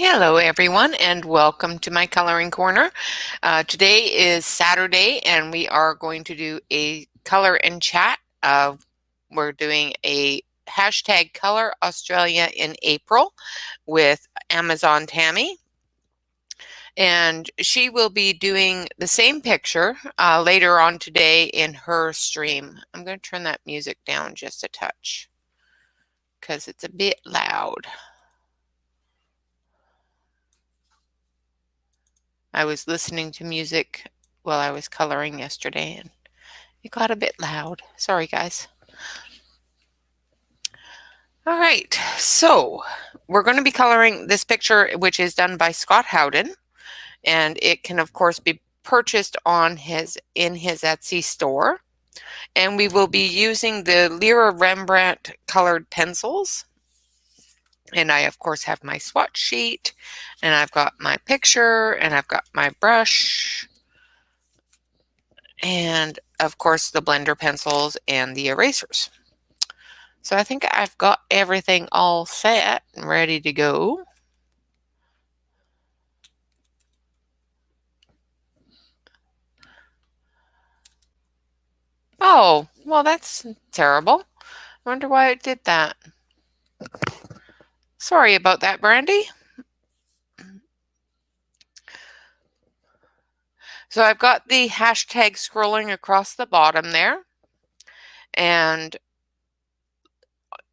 Hello everyone and welcome to my coloring corner. Today is Saturday and we are going to do a color and chat. We're doing a hashtag Color Australia in April with Amazon Tammy, and she will be doing the same picture later on today in her stream. I'm going to turn that music down just a touch because it's a bit loud. I was listening to music while I was coloring yesterday and it got a bit loud. Sorry, guys. All right, so we're going to be coloring this picture, which is done by Scott Howden, and it can, of course, be purchased in his Etsy store. And we will be using the Lyra Rembrandt colored pencils. And I, of course, have my swatch sheet, and I've got my picture, and I've got my brush, and of course the blender pencils and the erasers. So I think I've got everything all set and ready to go. Oh, well, that's terrible. I wonder why it did that. Sorry about that, Brandy. So I've got the hashtag scrolling across the bottom there, and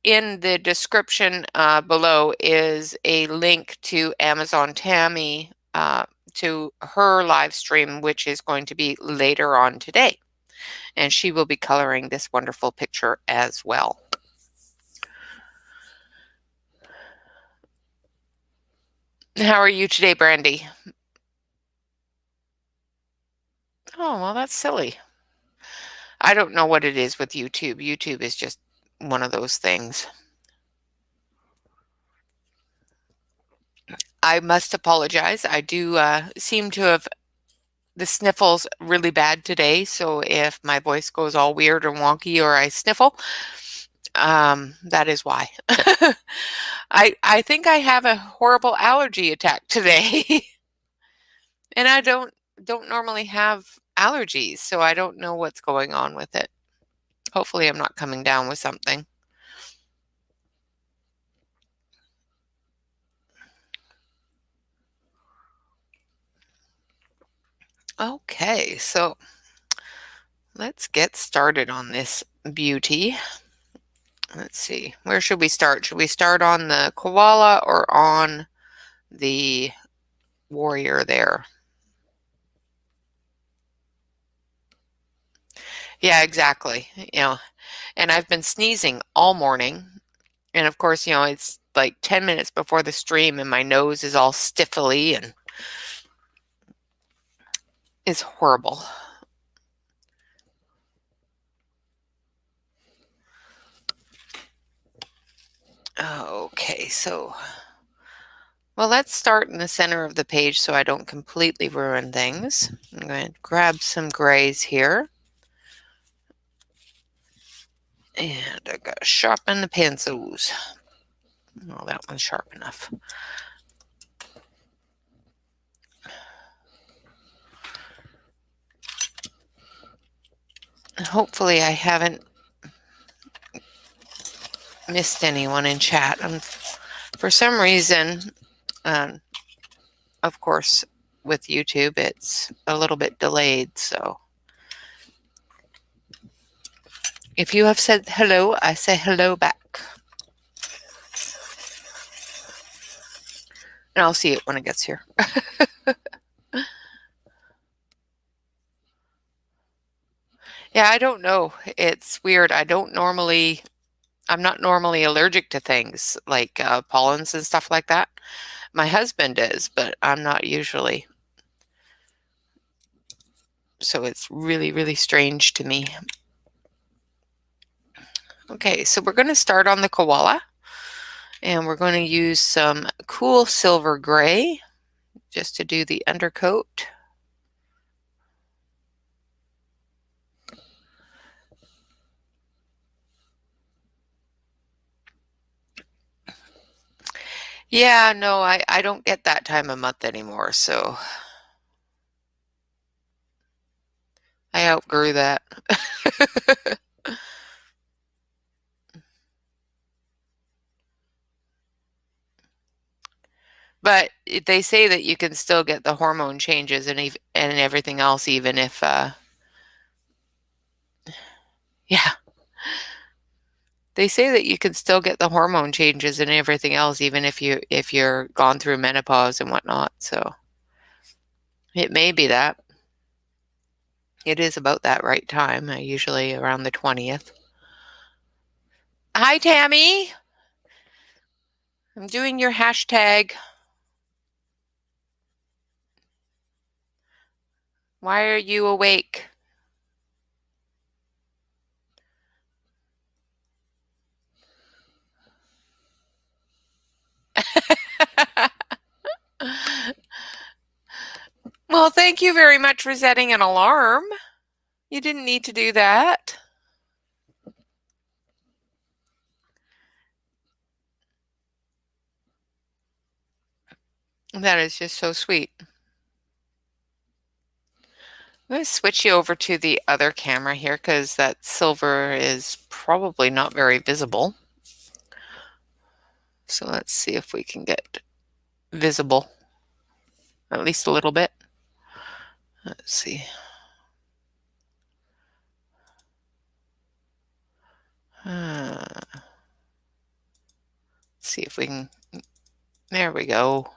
in the description below is a link to Amazon Tammy to her live stream, which is going to be later on today. And she will be coloring this wonderful picture as well. How are you today, Brandy? Oh, well, that's silly. I don't know what it is with YouTube. YouTube is just one of those things. I must apologize. I do seem to have the sniffles really bad today, so if my voice goes all weird or wonky or I sniffle, that is why. I think I have a horrible allergy attack today. And I don't normally have allergies, so I don't know what's going on with it. Hopefully I'm not coming down with something. Okay, so let's get started on this beauty. Let's see, where should we start? Should we start on the koala or on the warrior there? Yeah, exactly. And I've been sneezing all morning. And of course, it's like 10 minutes before the stream and my nose is all stiffly and it's horrible. Okay, well, let's start in the center of the page so I don't completely ruin things. I'm going to grab some grays here. And I got to sharpen the pencils. Oh, that one's sharp enough. Hopefully I haven't missed anyone in chat. For some reason, of course, with YouTube, it's a little bit delayed, so if you have said hello, I say hello back. And I'll see it when it gets here. Yeah, I don't know. It's weird. I'm not normally allergic to things like pollens and stuff like that. My husband is, but I'm not usually. So it's really, really strange to me. Okay, so we're going to start on the koala. And we're going to use some cool silver gray just to do the undercoat. Yeah, no, I don't get that time of month anymore, so I outgrew that. But they say that you can still get the hormone changes and everything else, even if yeah, they say that you can still get the hormone changes and everything else, even if you're gone through menopause and whatnot. So it may be that it is about that right time, usually around the 20th. Hi, Tammy. I'm doing your hashtag. Why are you awake? Well, thank you very much for setting an alarm. You didn't need to do that. That is just so sweet. I'm going to switch you over to the other camera here because that silver is probably not very visible. So let's see if we can get visible at least a little bit. Let's see. Let's see if we can. There we go.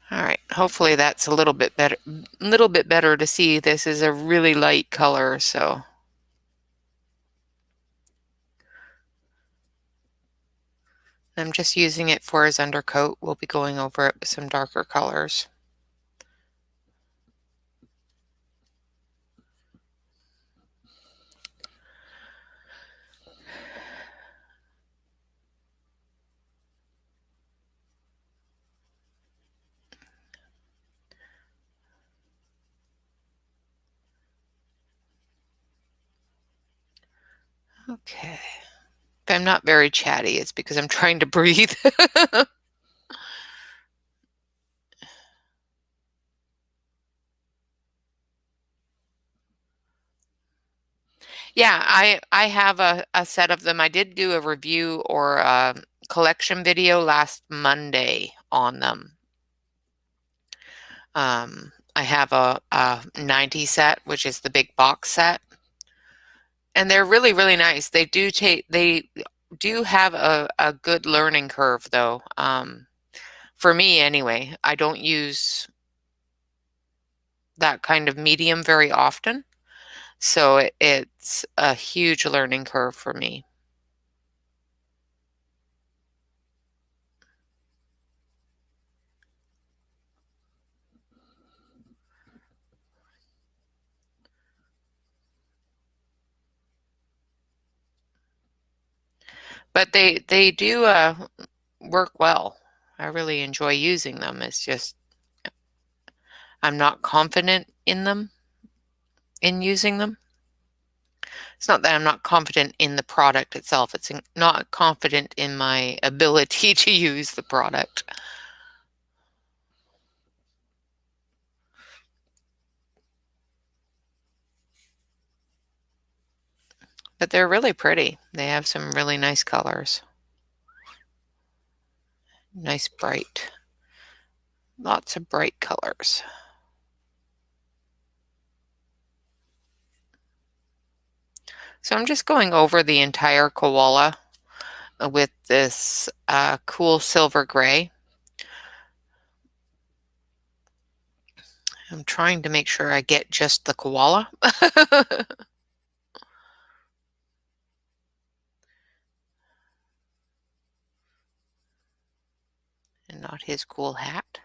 All right. Hopefully that's a little bit better to see. This is a really light color, so I'm just using it for his undercoat. We'll be going over it with some darker colors. Okay. If I'm not very chatty, it's because I'm trying to breathe. Yeah, I have a set of them. I did do a review or a collection video last Monday on them. I have a 90 set, which is the big box set, and they're really, really nice. They do have a good learning curve, though. For me, anyway, I don't use that kind of medium very often, so it's a huge learning curve for me. But they do work well. I really enjoy using them. It's just I'm not confident in them, in using them. It's not that I'm not confident in the product itself. It's not confident in my ability to use the product. But they're really pretty. They have some really nice colors. Nice bright. Lots of bright colors. So I'm just going over the entire koala with this cool silver gray. I'm trying to make sure I get just the koala. And not his cool hat.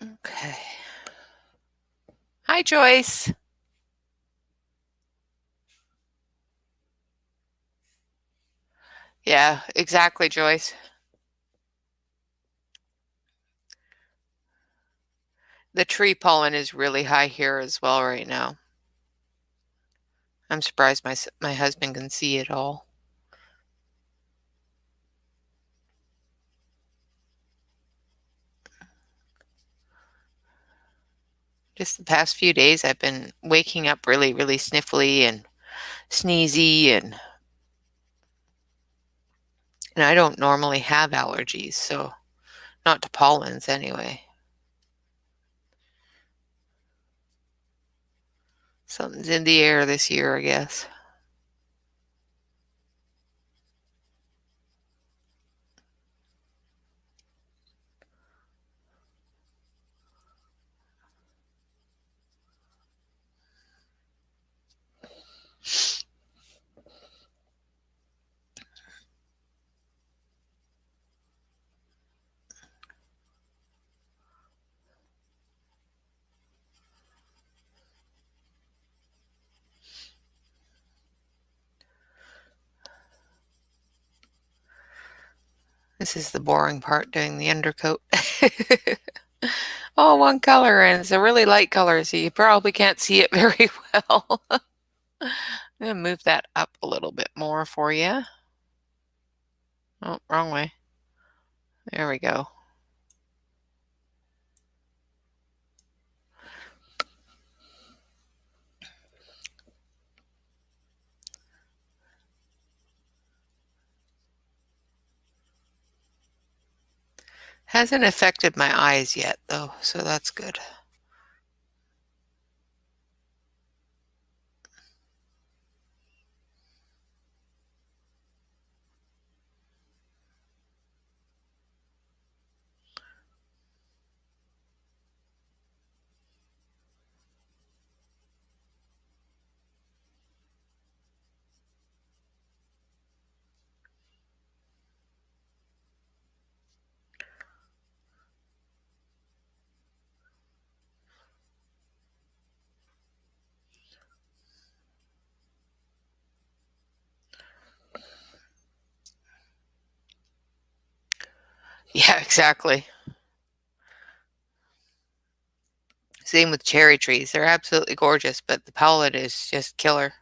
Okay. Hi, Joyce. Yeah, exactly, Joyce. The tree pollen is really high here as well right now. I'm surprised my husband can see it all. Just the past few days, I've been waking up really, really sniffly and sneezy, and I don't normally have allergies, so not to pollens anyway. Something's in the air this year, I guess. This is the boring part, doing the undercoat. Oh, one color, and it's a really light color, so you probably can't see it very well. I'm gonna move that up a little bit more for you. Oh, wrong way. There we go. Hasn't affected my eyes yet, though, so that's good. Yeah, exactly. Same with cherry trees. They're absolutely gorgeous, but the pollen is just killer.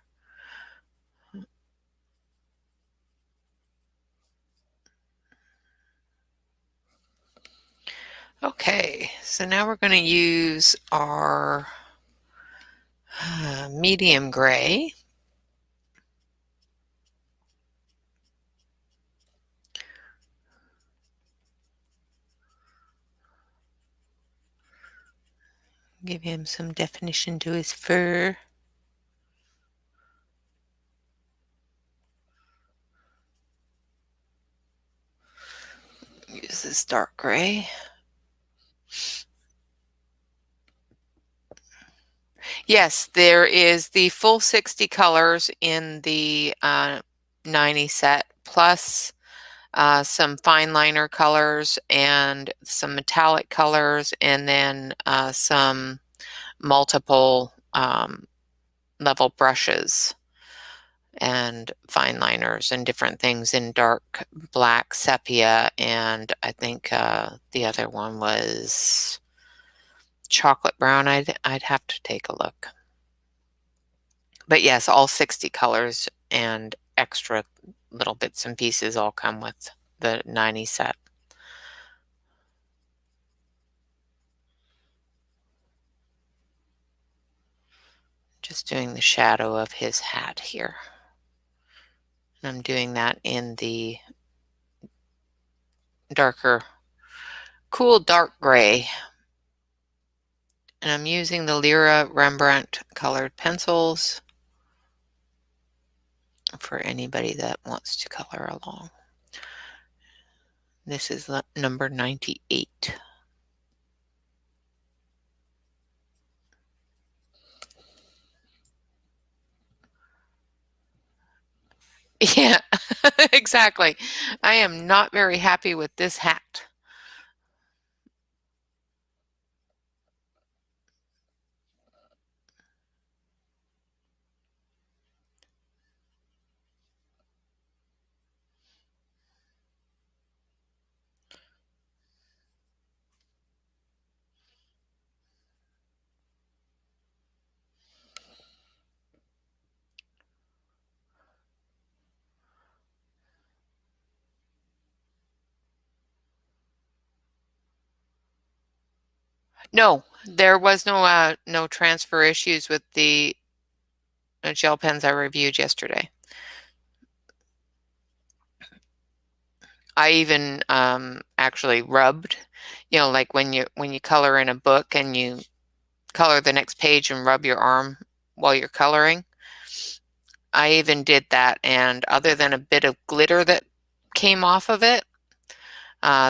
Okay, so now we're going to use our medium gray. Give him some definition to his fur. Use this dark gray. Yes, there is the full 60 colors in the 90 set, plus some fine liner colors and some metallic colors, and then some multiple level brushes and fine liners and different things in dark black, sepia, and I think the other one was chocolate brown. I'd have to take a look. But yes, all 60 colors and extra little bits and pieces all come with the 90 set. Just doing the shadow of his hat here. And I'm doing that in the darker, cool dark gray. And I'm using the Lyra Rembrandt colored pencils for anybody that wants to color along. This is number 98. Yeah, exactly. I am not very happy with this hat. No, there was no transfer issues with the gel pens I reviewed yesterday. I even actually rubbed, like when you color in a book and you color the next page and rub your arm while you're coloring. I even did that, and other than a bit of glitter that came off of it,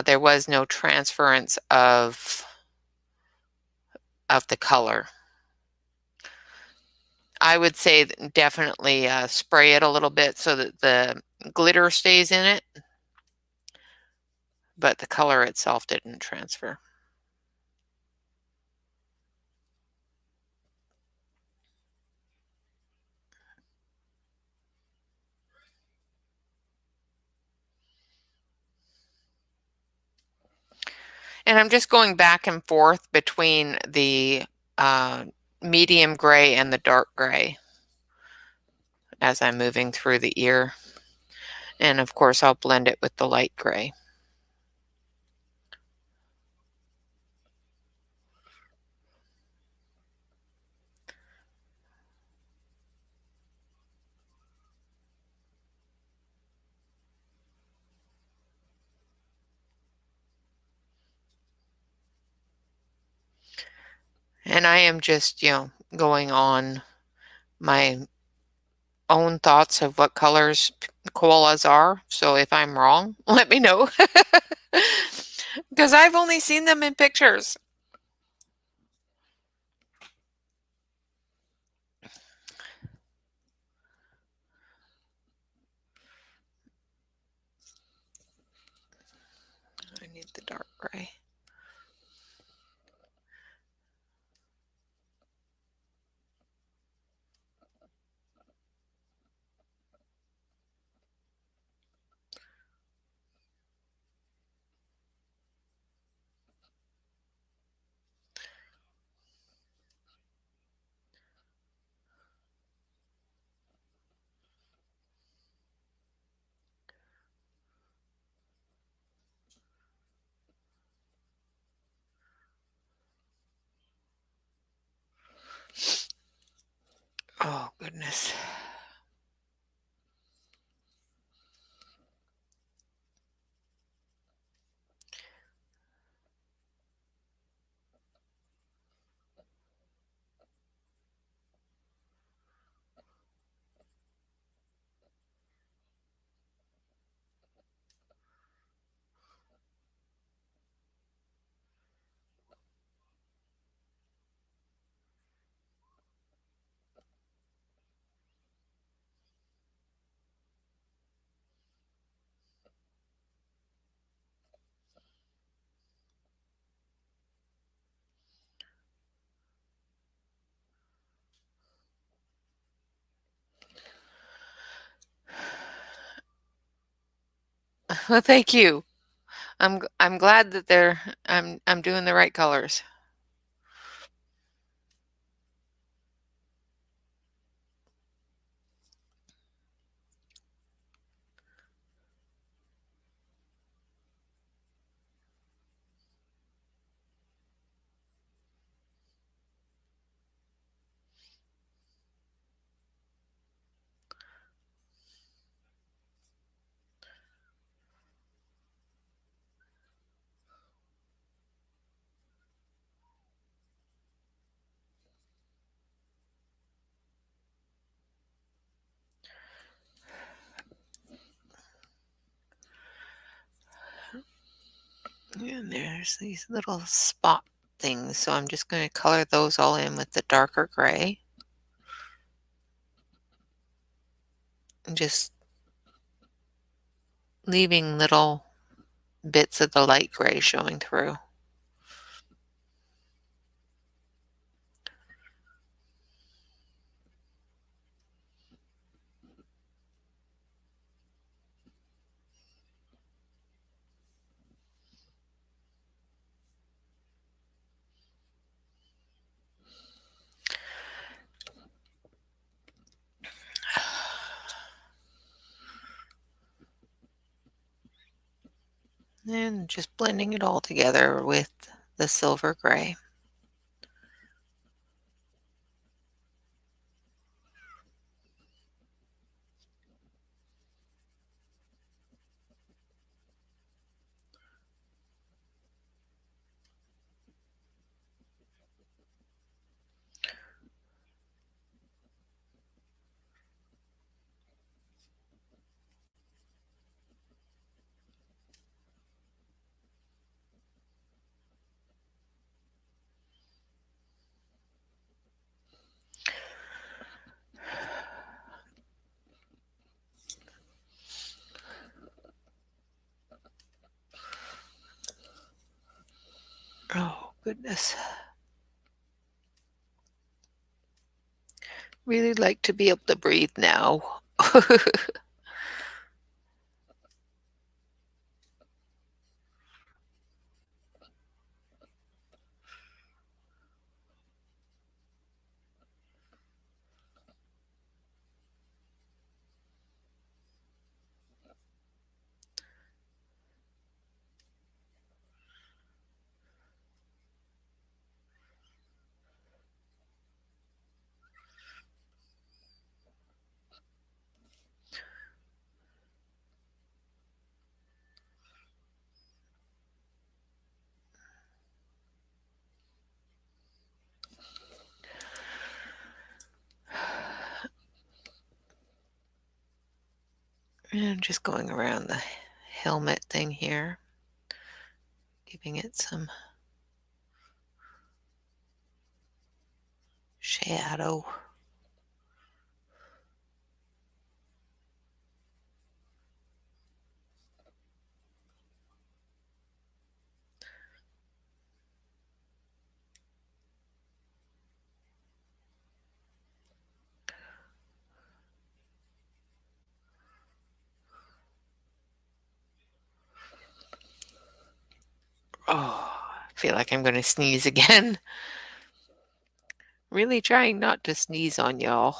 there was no transference of the color. I would say definitely spray it a little bit so that the glitter stays in it, but the color itself didn't transfer. And I'm just going back and forth between the uh, medium gray and the dark gray as I'm moving through the ear. And of course, I'll blend it with the light gray. And I am just, going on my own thoughts of what colors koalas are. So if I'm wrong, let me know. Because I've only seen them in pictures. I need the dark gray. Oh, goodness. Well, thank you. I'm glad that I'm doing the right colors. And there's these little spot things, so I'm just going to color those all in with the darker gray. And just leaving little bits of the light gray showing through. And just blending it all together with the silver gray. Oh, goodness. Really like to be able to breathe now. And just going around the helmet thing here, giving it some shadow. Oh, I feel like I'm going to sneeze again. Really trying not to sneeze on y'all.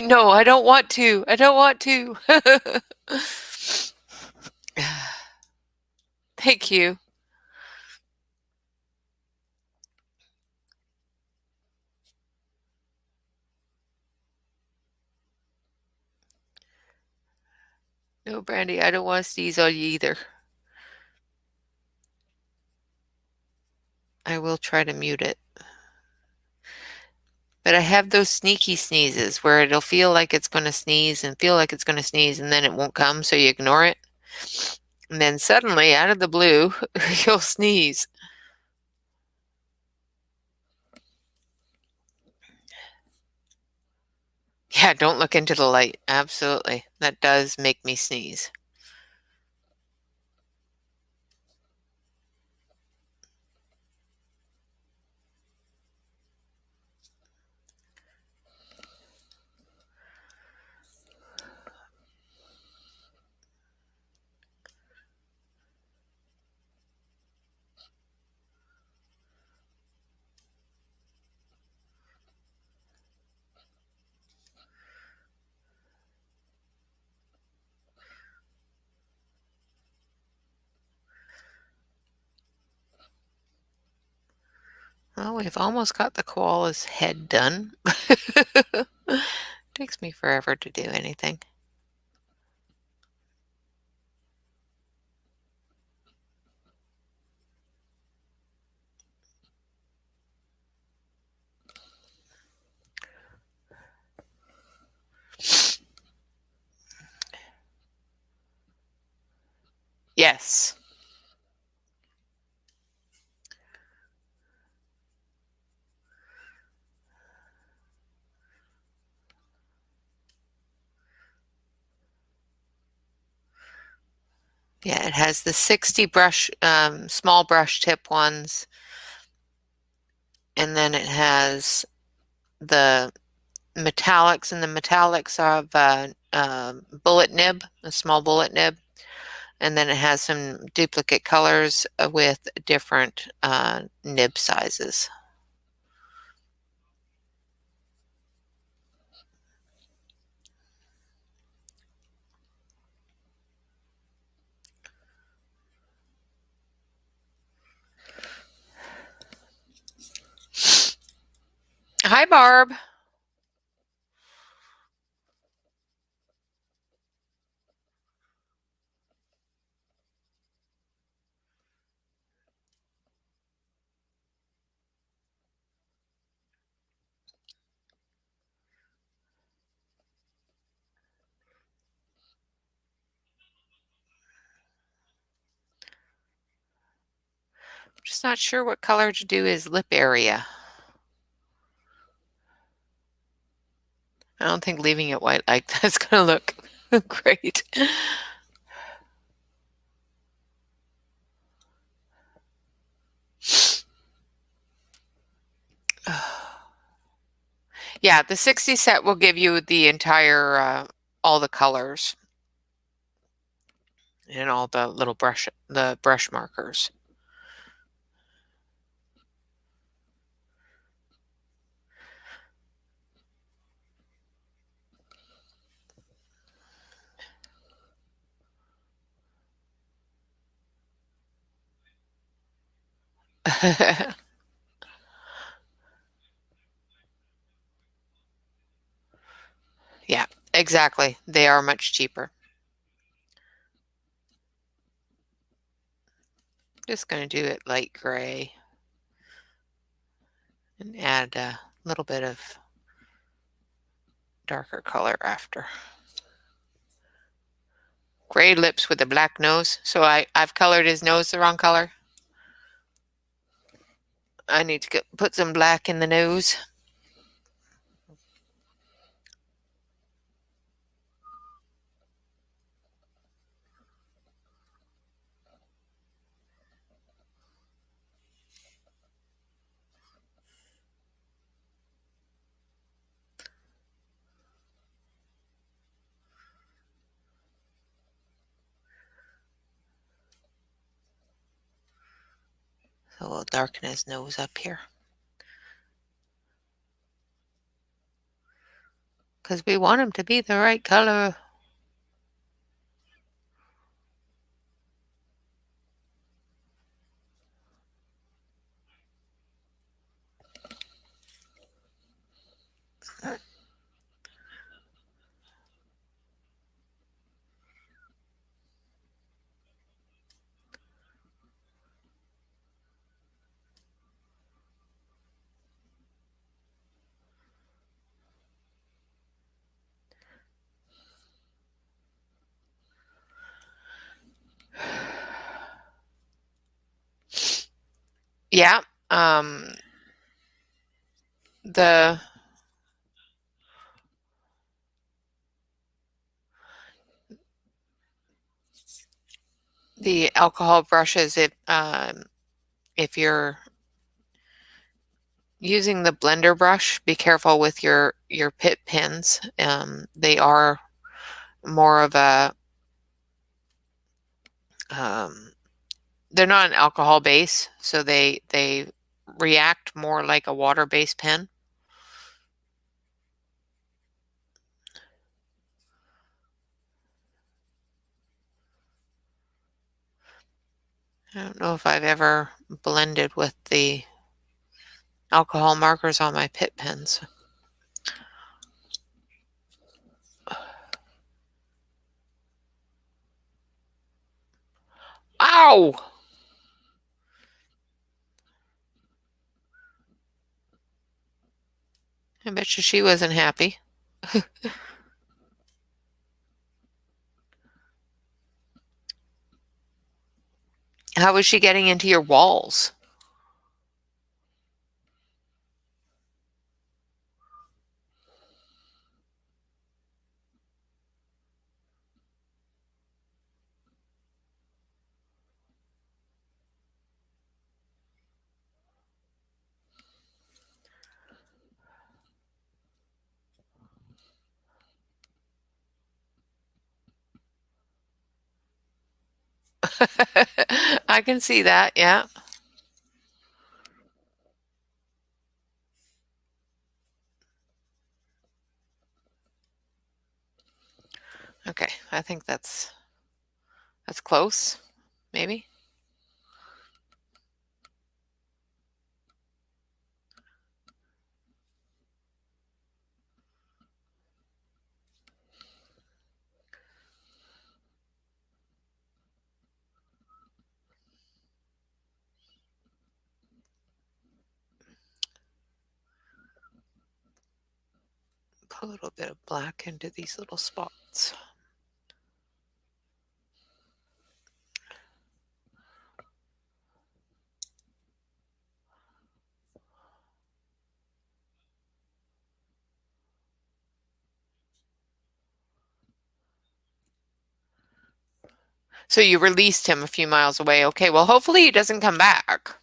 No, I don't want to. I don't want to. Thank you. No, Brandy, I don't want to sneeze on you either. I will try to mute it. But I have those sneaky sneezes where it'll feel like it's going to sneeze and feel like it's going to sneeze and then it won't come, so you ignore it. And then suddenly, out of the blue, you'll sneeze. Yeah, don't look into the light. Absolutely. That does make me sneeze. Well, we've almost got the koala's head done. Takes me forever to do anything. Yes. Yeah, it has the 60 brush, small brush tip ones. And then it has the metallics, and the metallics of bullet nib, a small bullet nib. And then it has some duplicate colors with different nib sizes. Hi, Barb. Just not sure what color to do his lip area. I don't think leaving it white like that's going to look great. Yeah, the 60 set will give you the entire, all the colors and all the little brush markers. Yeah, exactly. They are much cheaper. Just going to do it light gray and add a little bit of darker color after. Gray lips with a black nose. So I've colored his nose the wrong color. I need to put some black in the nose. So we'll darken his nose up here. Because we want him to be the right color. Yeah. The alcohol brushes, if you're using the blender brush, be careful with your pit pins. They are more of a they're not an alcohol base, so they react more like a water-based pen. I don't know if I've ever blended with the alcohol markers on my pit pens. Ow! I bet you she wasn't happy. How was she getting into your walls? I can see that, yeah. Okay, I think that's close, maybe. Put a little bit of black into these little spots. So you released him a few miles away. Okay, well, hopefully he doesn't come back,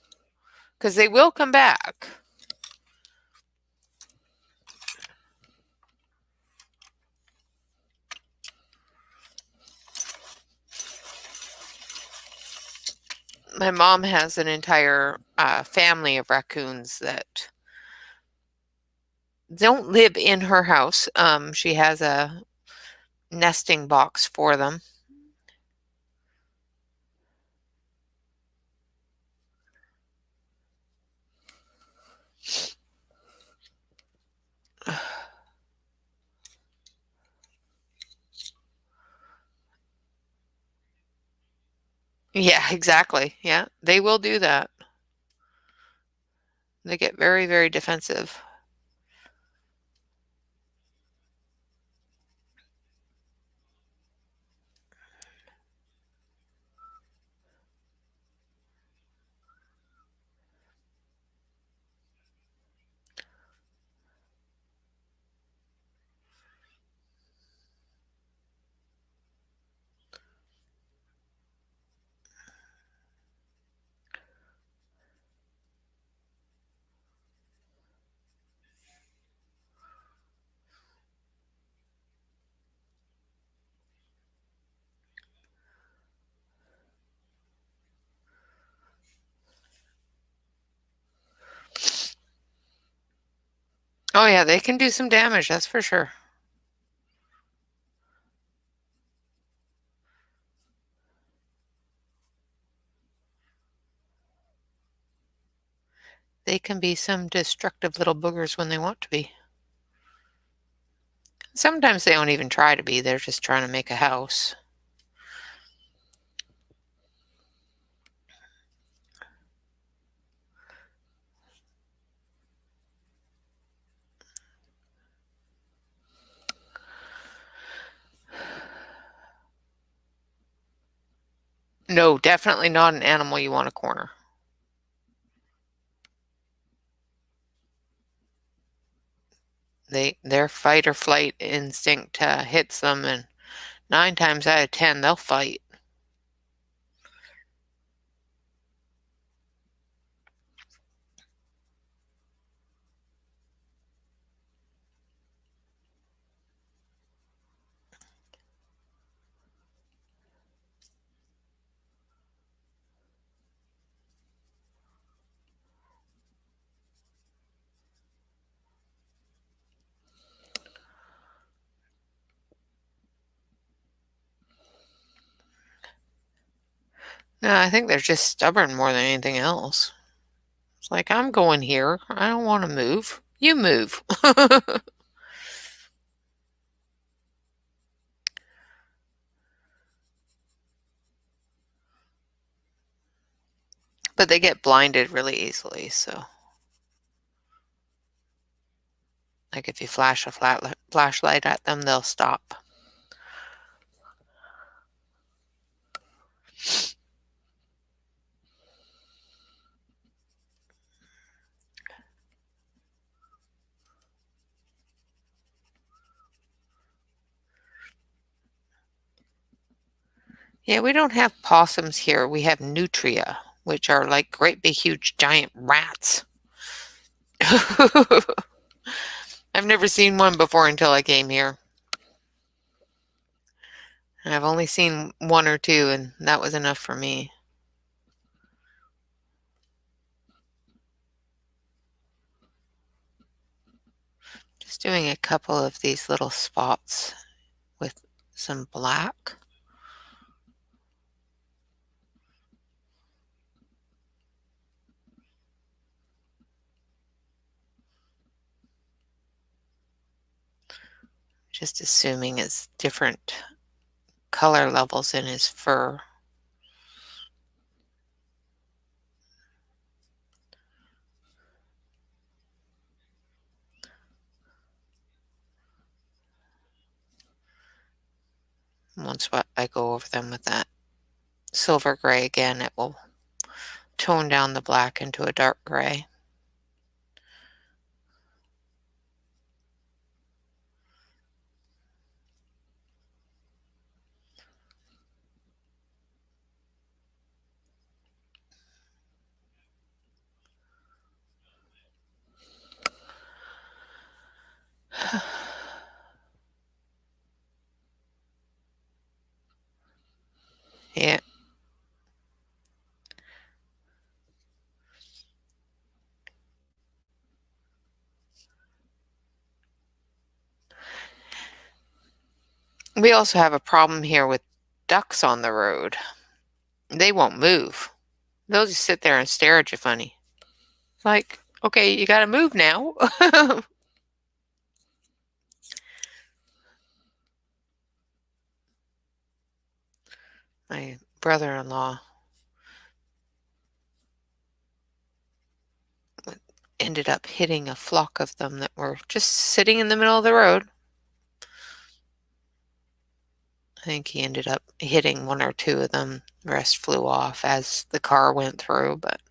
because they will come back. My mom has an entire family of raccoons that don't live in her house. She has a nesting box for them. Yeah, exactly. Yeah, they will do that. They get very, very defensive. Oh yeah, they can do some damage, that's for sure. They can be some destructive little boogers when they want to be. Sometimes they don't even try to be, they're just trying to make a house. No, definitely not an animal you want to corner. Their fight or flight instinct hits them, and 9 times out of 10 they'll fight. No, I think they're just stubborn more than anything else. It's like, I'm going here. I don't want to move. You move. But they get blinded really easily, so. Like if you flash a flashlight at them, they'll stop. Yeah, we don't have possums here. We have nutria, which are like great big huge giant rats. I've never seen one before until I came here. I've only seen 1 or 2, and that was enough for me. Just doing a couple of these little spots with some black. Just assuming it's different color levels in his fur. Once I go over them with that silver gray again, it will tone down the black into a dark gray. Yeah. We also have a problem here with ducks on the road. They won't move. They'll just sit there and stare at you funny. Like, okay, you gotta move now. My brother-in-law ended up hitting a flock of them that were just sitting in the middle of the road. I think he ended up hitting one or two of them. The rest flew off as the car went through, but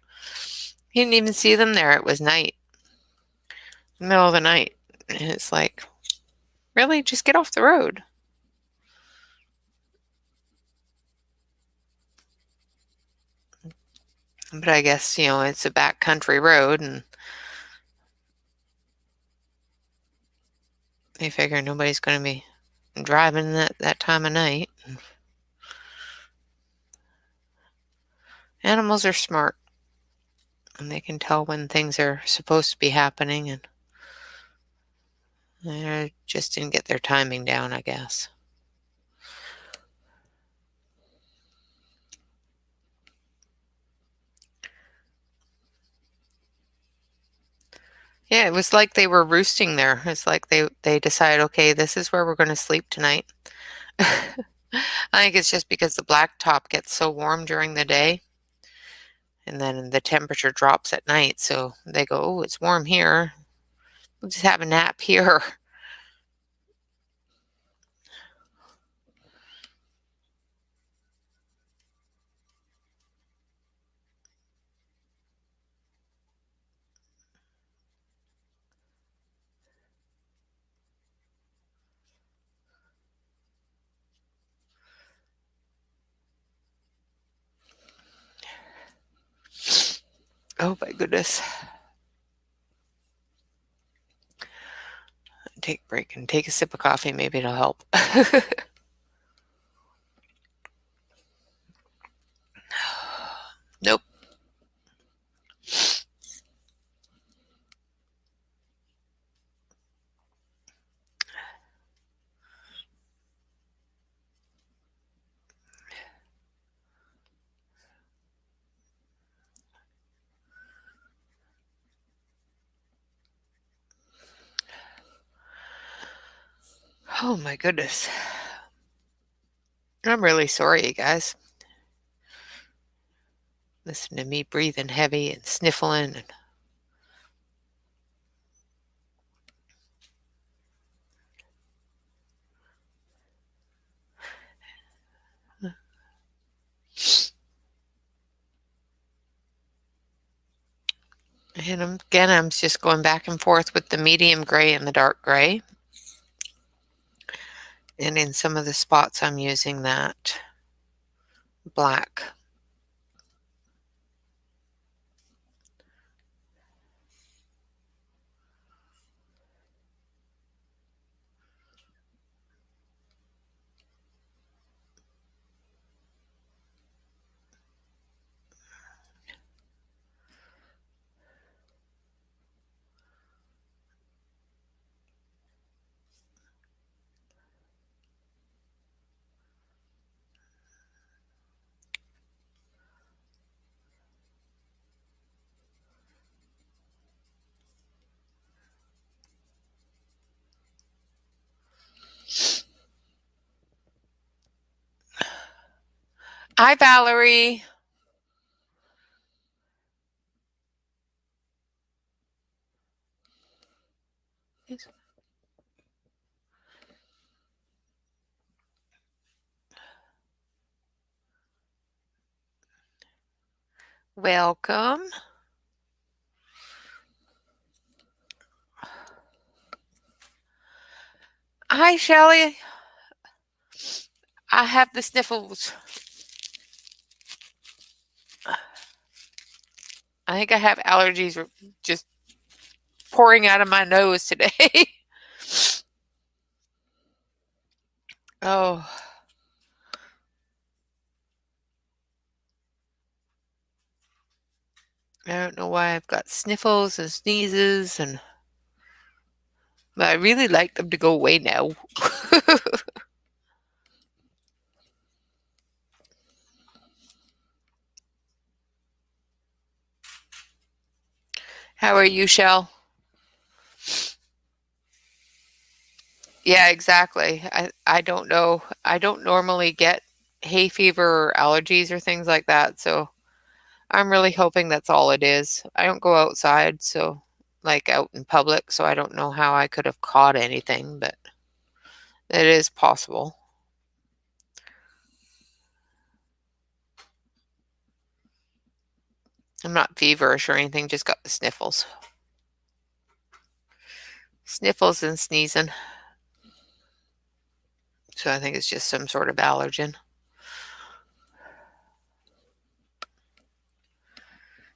he didn't even see them there. It was night, middle of the night. And it's like, really? Just get off the road. But I guess, it's a backcountry road, and they figure nobody's going to be driving that time of night. Animals are smart, and they can tell when things are supposed to be happening, and they just didn't get their timing down, I guess. Yeah, it was like they were roosting there. It's like they decide, okay, this is where we're going to sleep tonight. I think it's just because the blacktop gets so warm during the day, and then the temperature drops at night. So they go, oh, it's warm here. We'll just have a nap here. Oh my goodness. Take a break and take a sip of coffee. Maybe it'll help. Nope. Oh my goodness. I'm really sorry, you guys. Listen to me breathing heavy and sniffling and again, I'm just going back and forth with the medium gray and the dark gray. And in some of the spots, I'm using that black. Hi, Valerie. Welcome. Hi, Shelley. I have the sniffles. I think I have allergies just pouring out of my nose today. Oh, I don't know why I've got sniffles and sneezes, but I really like them to go away now. How are you, Shell? Yeah, exactly. I don't know. I don't normally get hay fever or allergies or things like that, so I'm really hoping that's all it is. I don't go outside, so like out in public, so I don't know how I could have caught anything, but it is possible. I'm not feverish or anything, just got the sniffles. Sniffles and sneezing. So I think it's just some sort of allergen.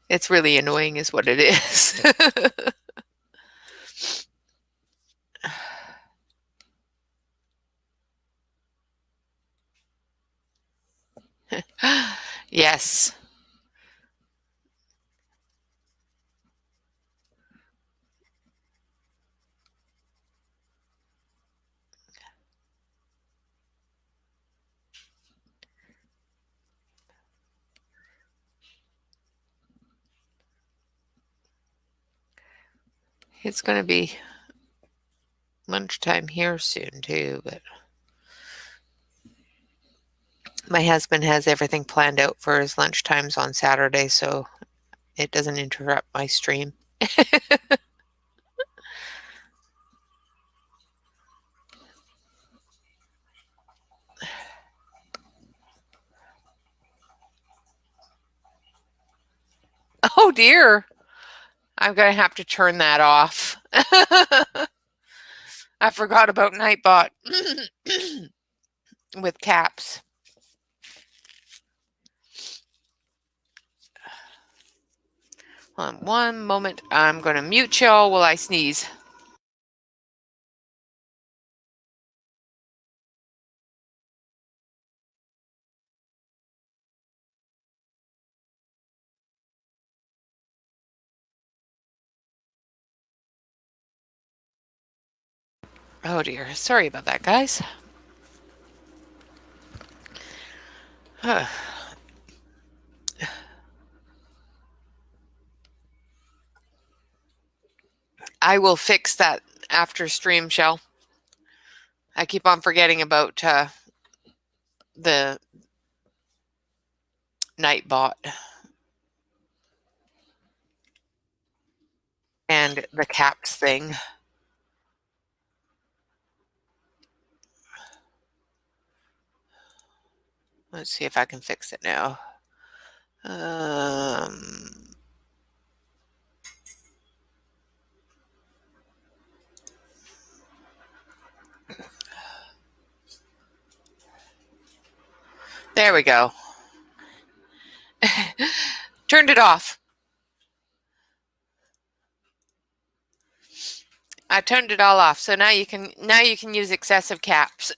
It's really annoying is what it is. Yes. It's going to be lunchtime here soon too, but my husband has everything planned out for his lunchtimes on Saturday, so it doesn't interrupt my stream. Oh dear. I'm going to have to turn that off. I forgot about Nightbot with caps. Hold on one moment. I'm going to mute y'all while I sneeze. Oh dear. Sorry about that, guys. I will fix that after stream, Shell. I keep on forgetting about the Nightbot and the caps thing. Let's see if I can fix it now. There we go. Turned it off. I turned it all off. So now you can use excessive caps.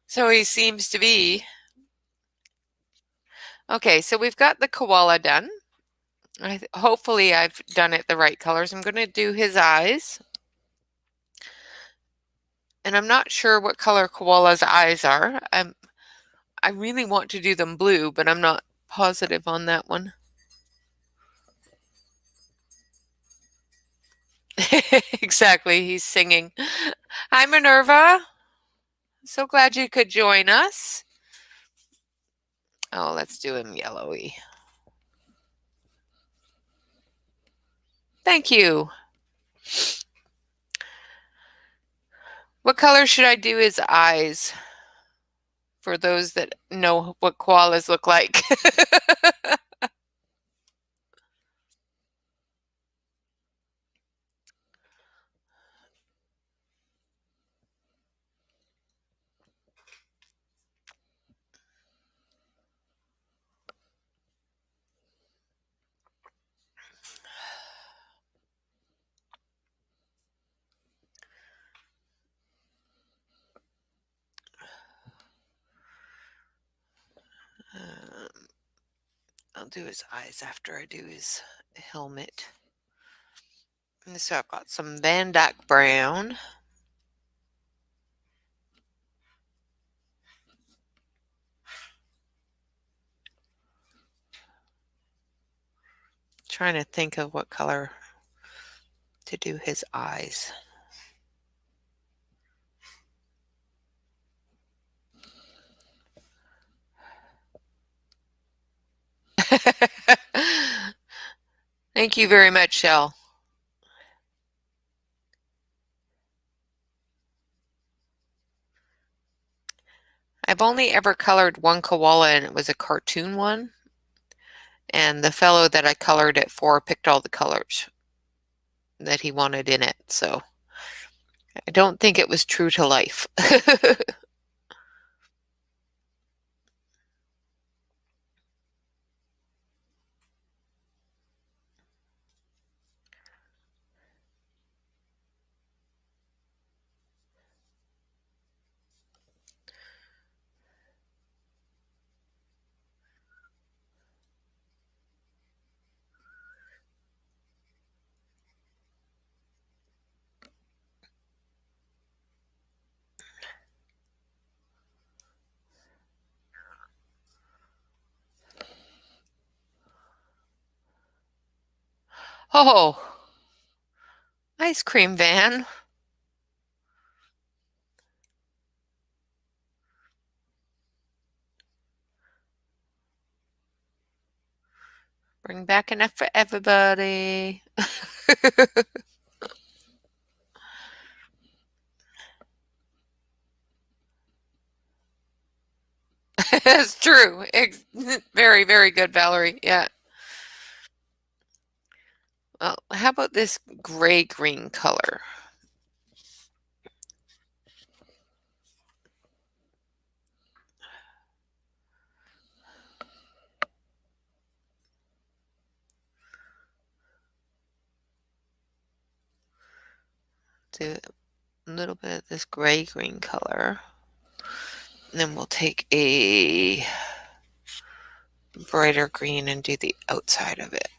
So he seems to be. Okay, so we've got the koala done. Hopefully I've done it the right colors. I'm going to do his eyes. And I'm not sure what color koala's eyes are. I really want to do them blue, but I'm not positive on that one. Exactly, he's singing. Hi, Minerva. So glad you could join us. Oh, let's do him yellowy. Thank you. What color should I do his eyes for those that know what koalas look like? Um, I'll do his eyes after I do his helmet. And so I've got some Van Dyke brown. Trying to think of what color to do his eyes. Thank you very much, Shell. I've only ever colored one koala, and it was a cartoon one. And the fellow that I colored it for picked all the colors that he wanted in it. So I don't think it was true to life. Oh, ice cream van. Bring back enough for everybody. It's true. Very, very good, Valerie. Yeah. Well, how about this gray-green color? Do a little bit of this gray-green color. And then we'll take a brighter green and do the outside of it.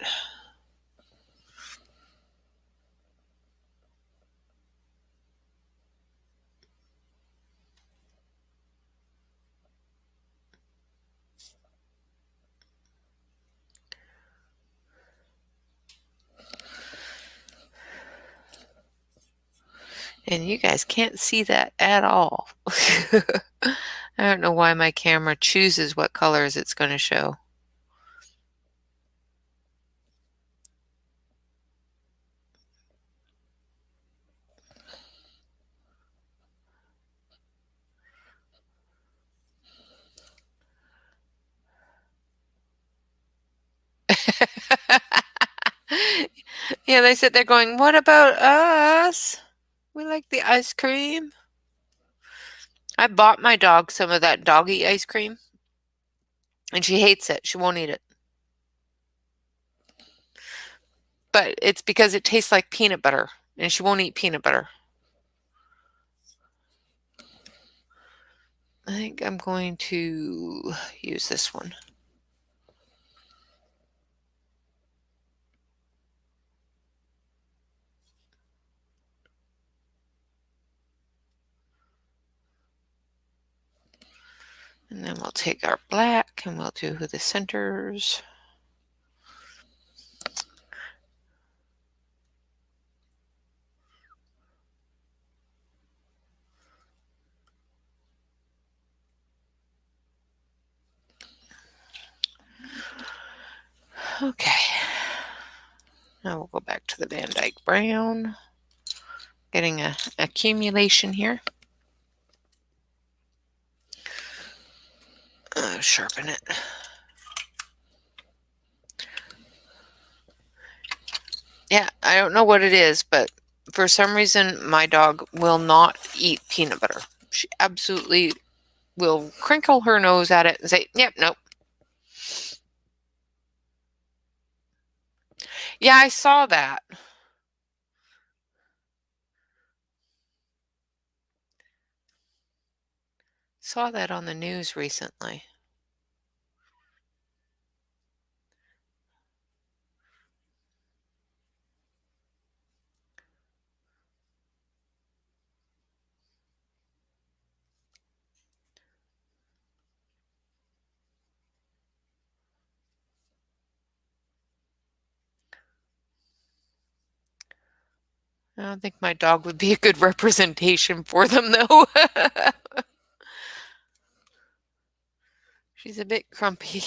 And you guys can't see that at all. I don't know why my camera chooses what colors it's going to show. Yeah, they sit there going, what about us? We like the ice cream. I bought my dog some of that doggy ice cream, and she hates it. She won't eat it. But it's because it tastes like peanut butter, and she won't eat peanut butter. I think I'm going to use this one. And then we'll take our black and we'll do the centers. Okay. Now we'll go back to the Van Dyke brown. Getting a accumulation here. sharpen it. Yeah, I don't know what it is, but for some reason my dog will not eat peanut butter. She absolutely will crinkle her nose at it and say, yep, nope. Yeah, I saw that. Saw that on the news recently. I don't think my dog would be a good representation for them, though. She's a bit grumpy.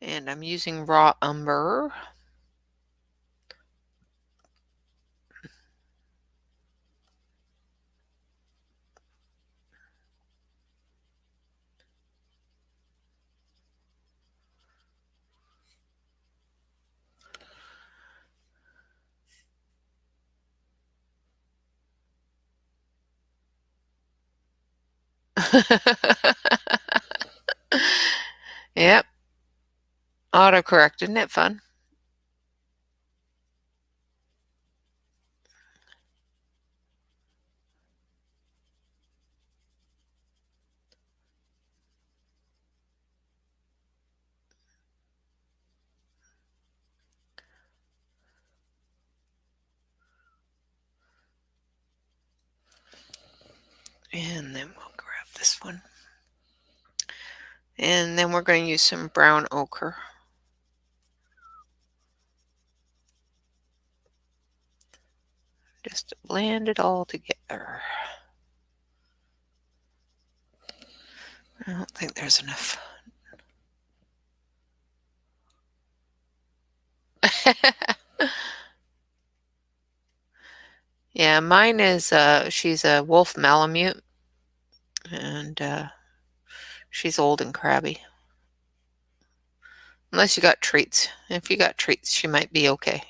And I'm using raw umber. Yep. Autocorrect, isn't it fun? And then we'll grab this one. And then we're going to use some brown ochre. Just to blend it all together. I don't think there's enough. Yeah, mine is, she's a wolf Malamute, and she's old and crabby. Unless you got treats. If you got treats, she might be okay.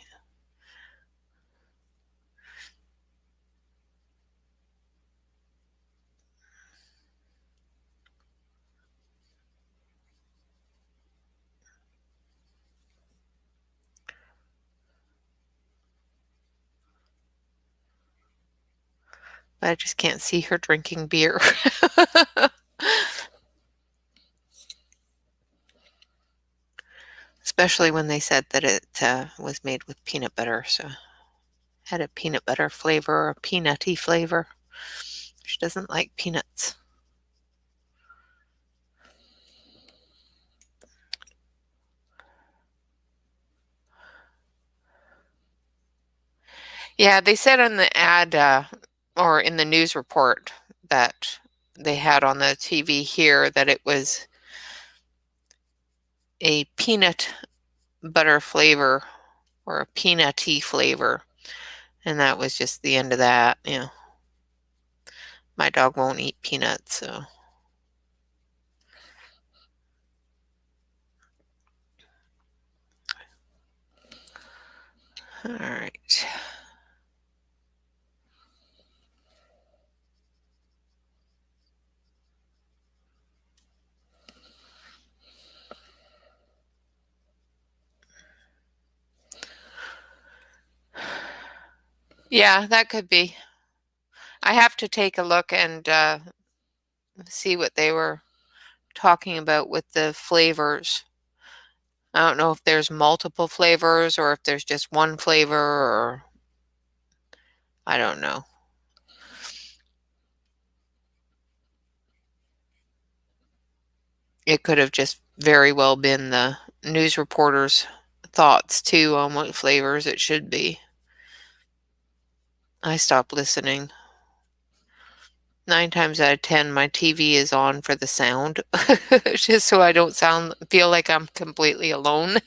But I just can't see her drinking beer. Especially when they said that it was made with peanut butter, so had a peanut butter flavor or a peanutty flavor. She doesn't like peanuts. Yeah, they said on the ad or in the news report that they had on the TV here that it was a peanut butter flavor or a peanutty flavor. And that was just the end of that. You know, my dog won't eat peanuts, so. All right. Yeah, that could be. I have to take a look and see what they were talking about with the flavors. I don't know if there's multiple flavors or if there's just one flavor, or I don't know. It could have just very well been the news reporter's thoughts too on what flavors it should be. I stopped listening. 9 times out of 10, my TV is on for the sound, just so I don't feel like I'm completely alone.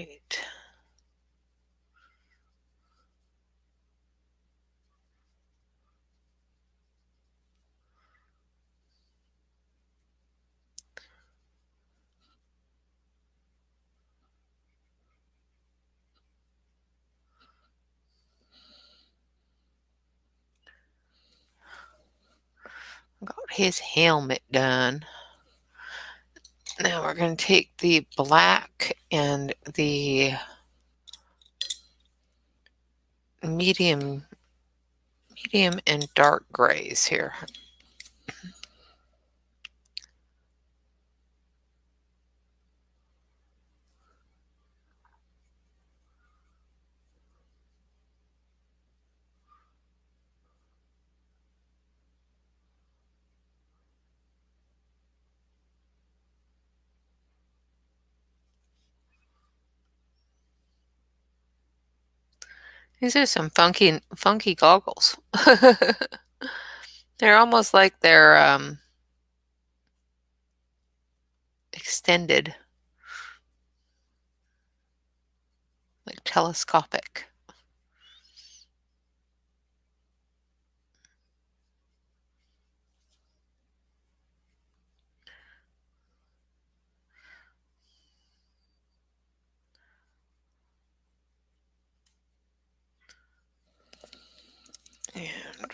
right. Got his helmet done. Now we're going to take the black and the medium and dark grays here. These are some funky goggles. They're almost like they're extended, like telescopic. And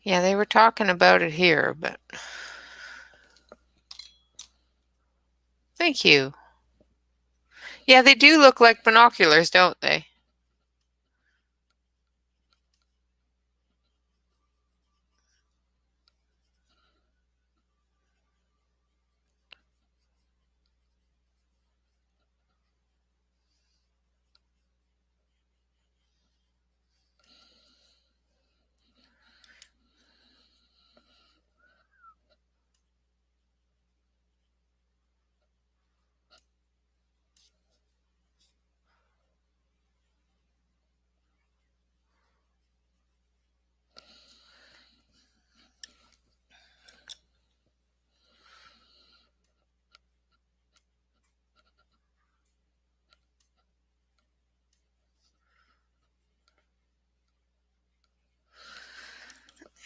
yeah, they were talking about it here, but thank you. Yeah, they do look like binoculars, don't they?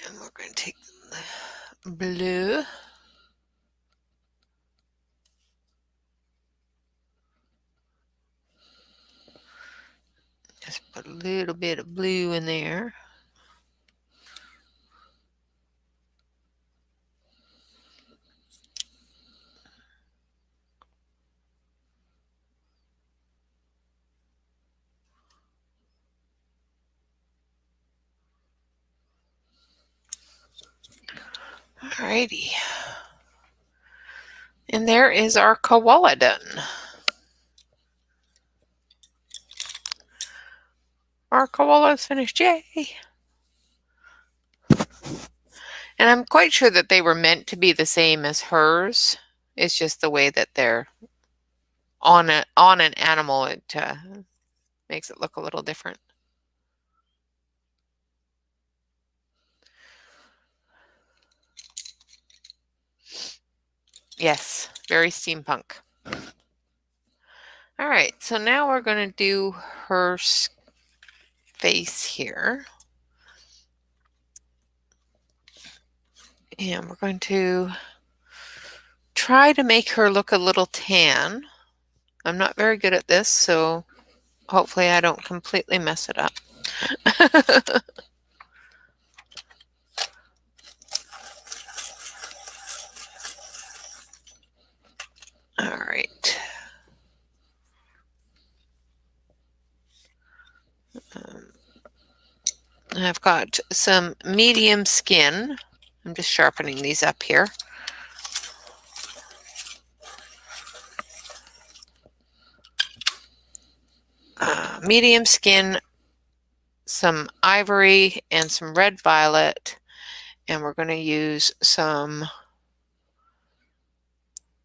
And we're going to take the blue. Just put a little bit of blue in there. Alrighty. And there is our koala done. Our koala is finished. Yay! And I'm quite sure that they were meant to be the same as hers. It's just the way that they're on an animal. It makes it look a little different. Yes, very steampunk. All right, so now we're going to do her face here. And we're going to try to make her look a little tan. I'm not very good at this, so hopefully I don't completely mess it up. All right. I've got some medium skin. I'm just sharpening these up here. medium skin, some ivory, and some red violet. And we're going to use some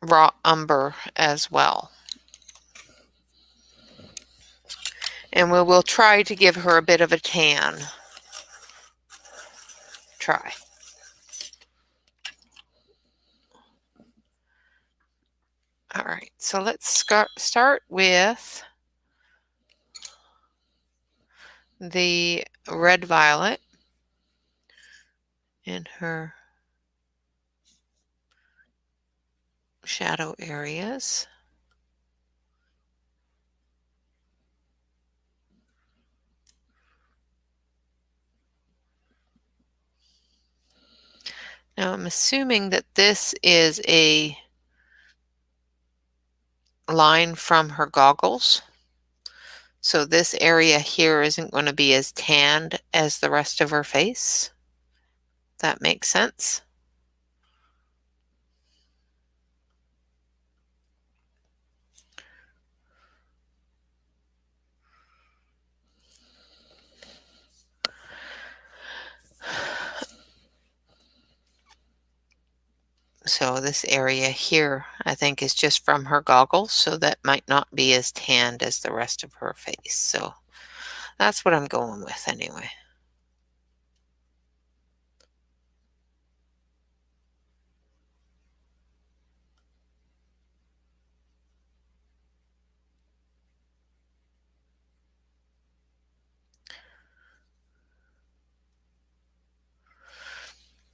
raw umber as well. And we will try to give her a bit of a tan. Try. All right, so let's start with the red violet in her shadow areas. Now I'm assuming that this is a line from her goggles. So this area here isn't going to be as tanned as the rest of her face. That makes sense. So this area here, I think, is just from her goggles, so that might not be as tanned as the rest of her face. So that's what I'm going with anyway.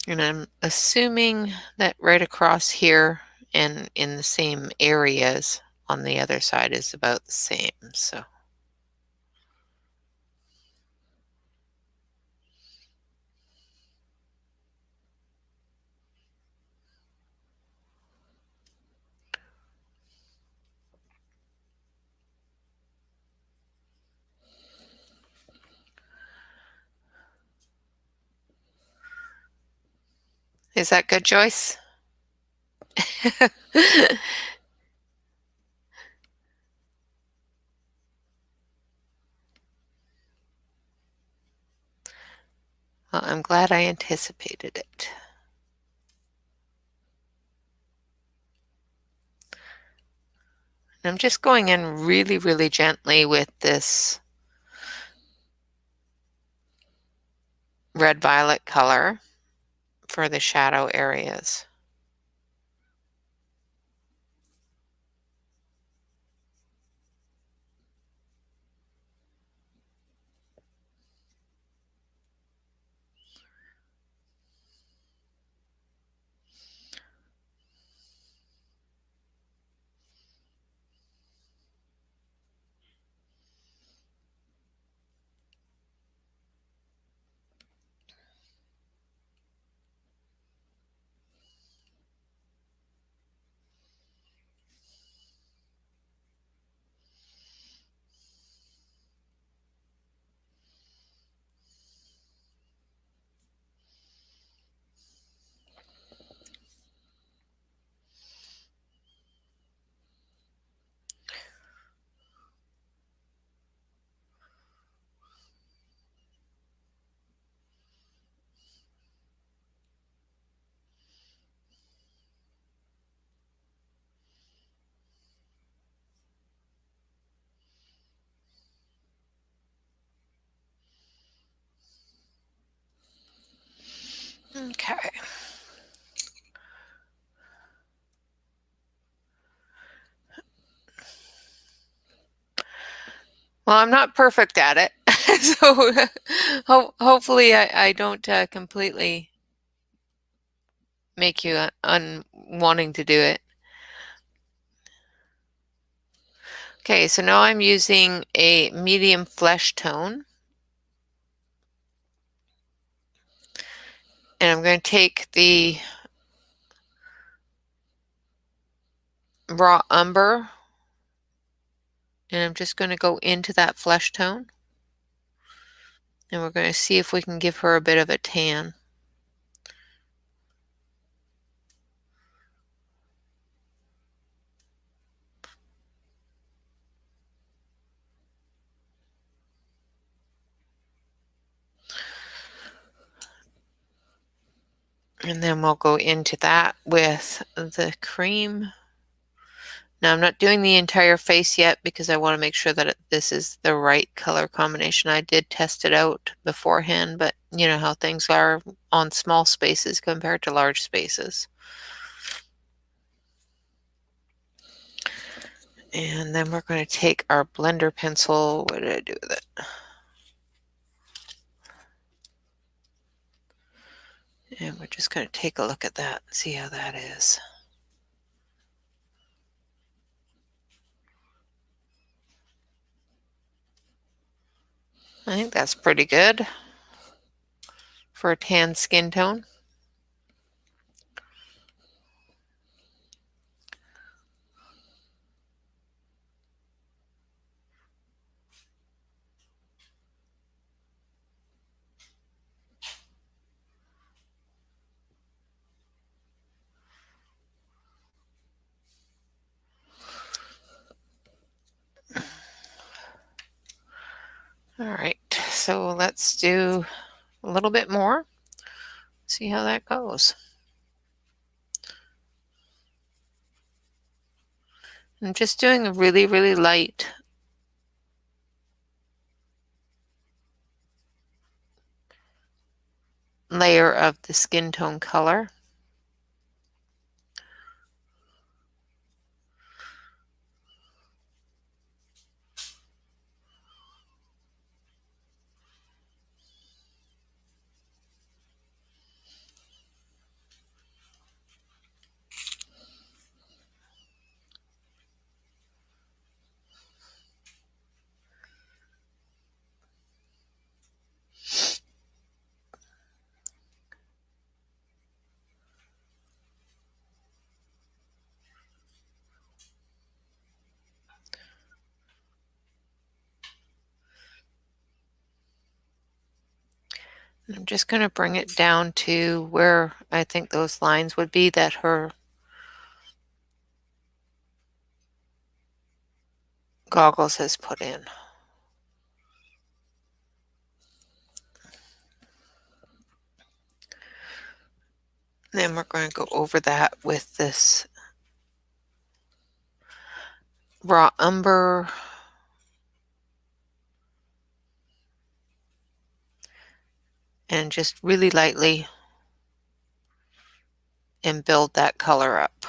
And I'm assuming that right across here and in the same areas on the other side is about the same. So is that good, Joyce? Well, I'm glad I anticipated it. And I'm just going in really, really gently with this red-violet color for the shadow areas. Okay. Well, I'm not perfect at it, so hopefully I don't completely make you unwanting to do it. Okay, so now I'm using a medium flesh tone. And I'm going to take the raw umber and I'm just going to go into that flesh tone. And we're going to see if we can give her a bit of a tan. And then we'll go into that with the cream. Now I'm not doing the entire face yet because I want to make sure that this is the right color combination. I did test it out beforehand, but you know how things are on small spaces compared to large spaces. And then we're going to take our blender pencil. What did I do with it? And we're just going to take a look at that and see how that is. I think that's pretty good for a tan skin tone. All right, so let's do a little bit more, see how that goes. I'm just doing a really, really light layer of the skin tone color. I'm just going to bring it down to where I think those lines would be that her goggles has put in. Then we're going to go over that with this raw umber and just really lightly and build that color up.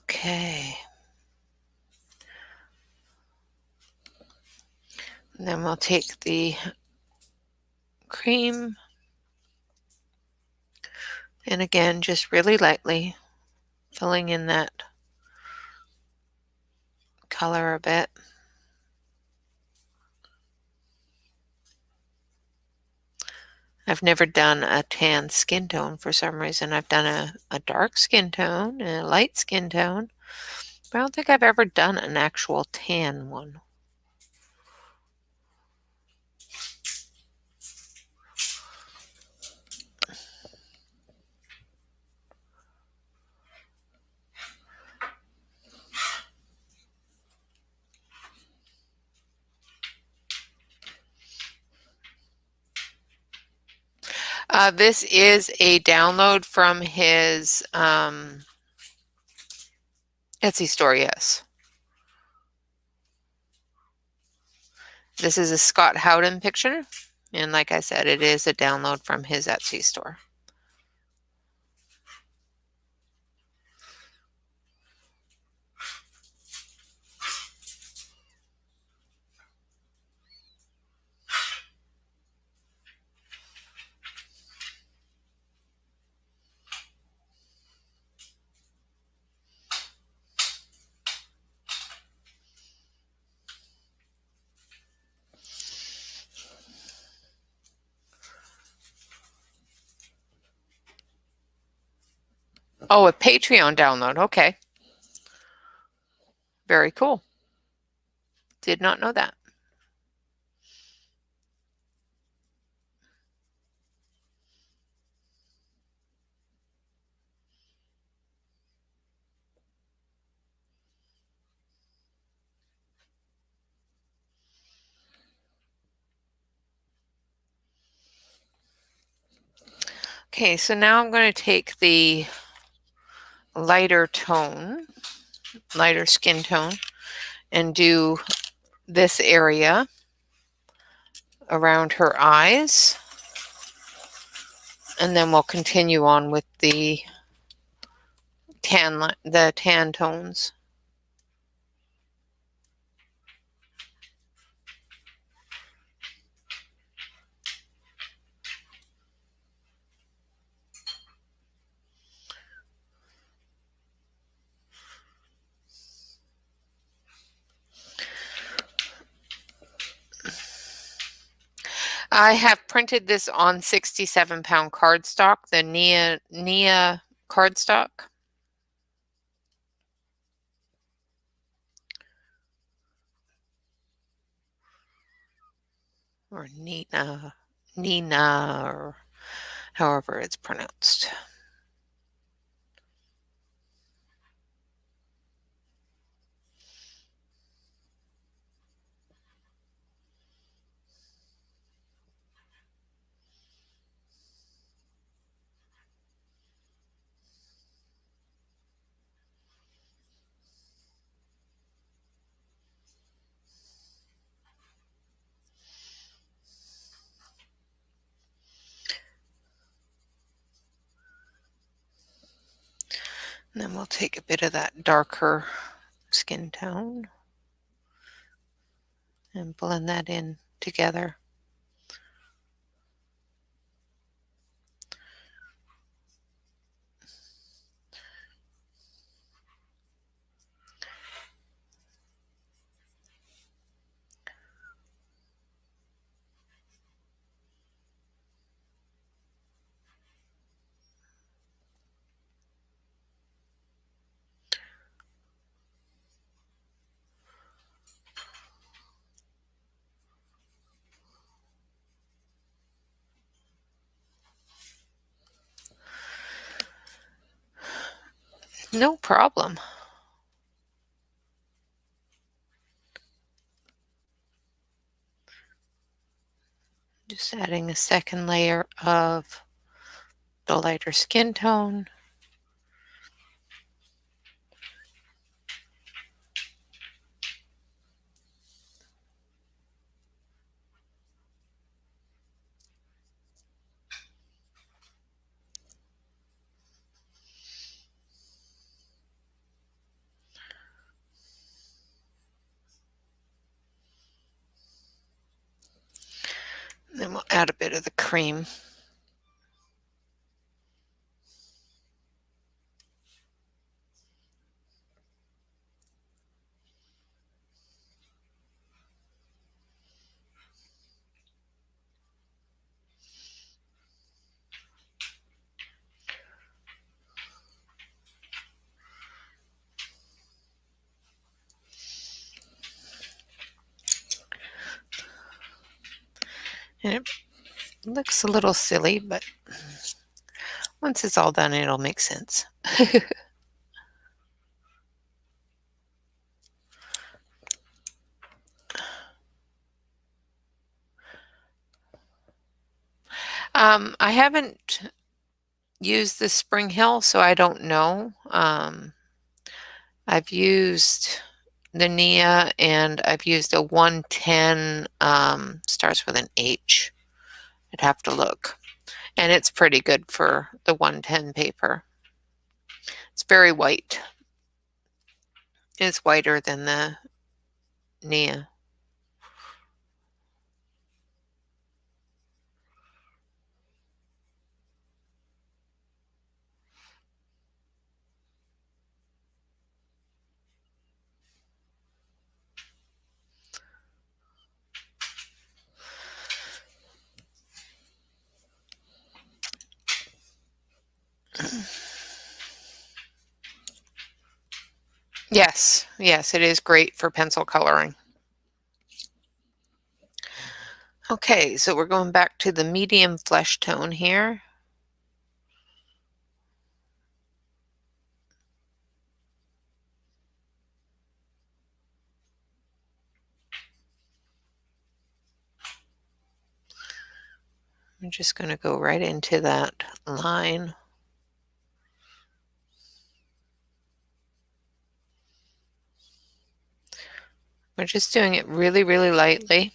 Okay. And then we'll take the cream and again, just really lightly filling in that color a bit. I've never done a tan skin tone for some reason. I've done a dark skin tone and a light skin tone, but I don't think I've ever done an actual tan one. This is a download from his Etsy store, yes. This is a Scott Howden picture. And like I said, it is a download from his Etsy store. Oh, a Patreon download. Okay. Very cool. Did not know that. Okay, so now I'm going to take the lighter tone, lighter skin tone, and do this area around her eyes. And then we'll continue on with the tan tones. I have printed this on 67-pound cardstock, the Nia cardstock. Or Nina, or however it's pronounced. And then we'll take a bit of that darker skin tone and blend that in together. No problem. Just adding a second layer of the lighter skin tone. And then we'll add a bit of the cream. And it looks a little silly, but once it's all done, it'll make sense. I haven't used the Spring Hill, so I don't know. I've used the Nia, and I've used a 110, starts with an H. I'd have to look. And it's pretty good for the 110 paper. It's very white. It's whiter than the Nia. Yes, yes, it is great for pencil coloring. Okay, so we're going back to the medium flesh tone here. I'm just going to go right into that line. We're just doing it really, really lightly.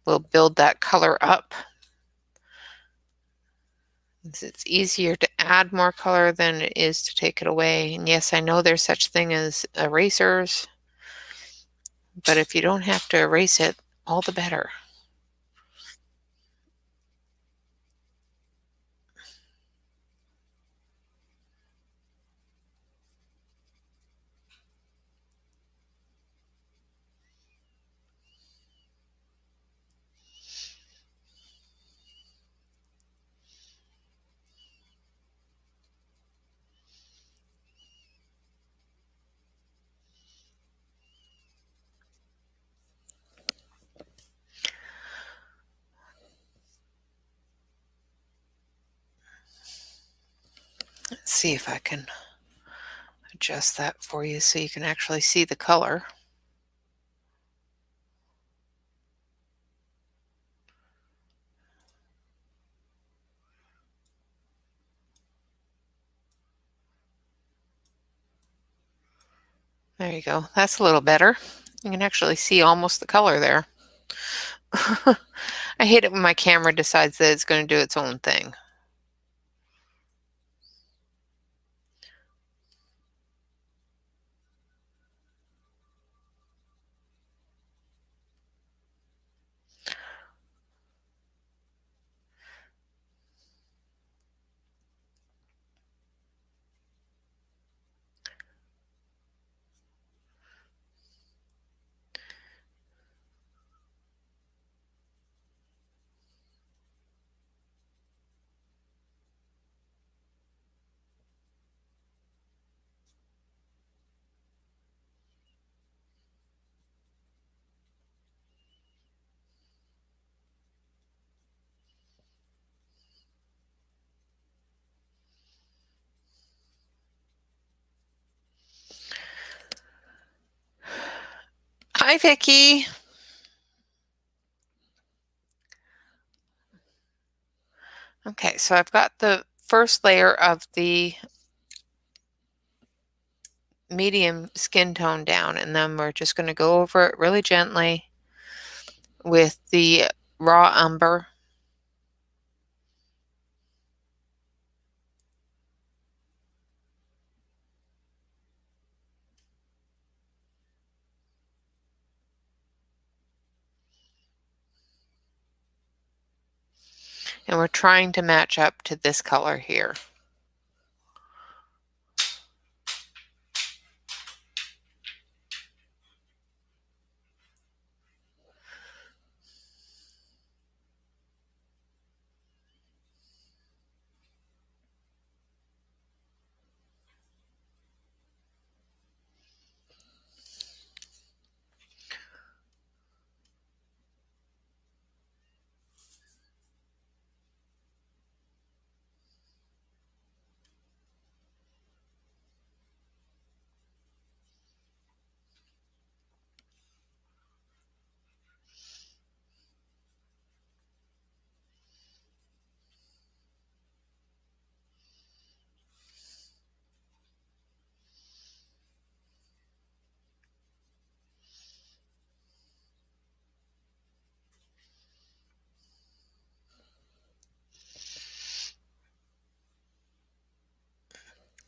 We'll build that color up. It's easier to add more color than it is to take it away. And yes, I know there's such thing as erasers, but if you don't have to erase it, all the better. Let's see if I can adjust that for you so you can actually see the color. There you go. That's a little better. You can actually see almost the color there. I hate it when my camera decides that it's going to do its own thing. Hi, Vicki. Okay, so I've got the first layer of the medium skin tone down, and then we're just going to go over it really gently with the raw umber. And we're trying to match up to this color here.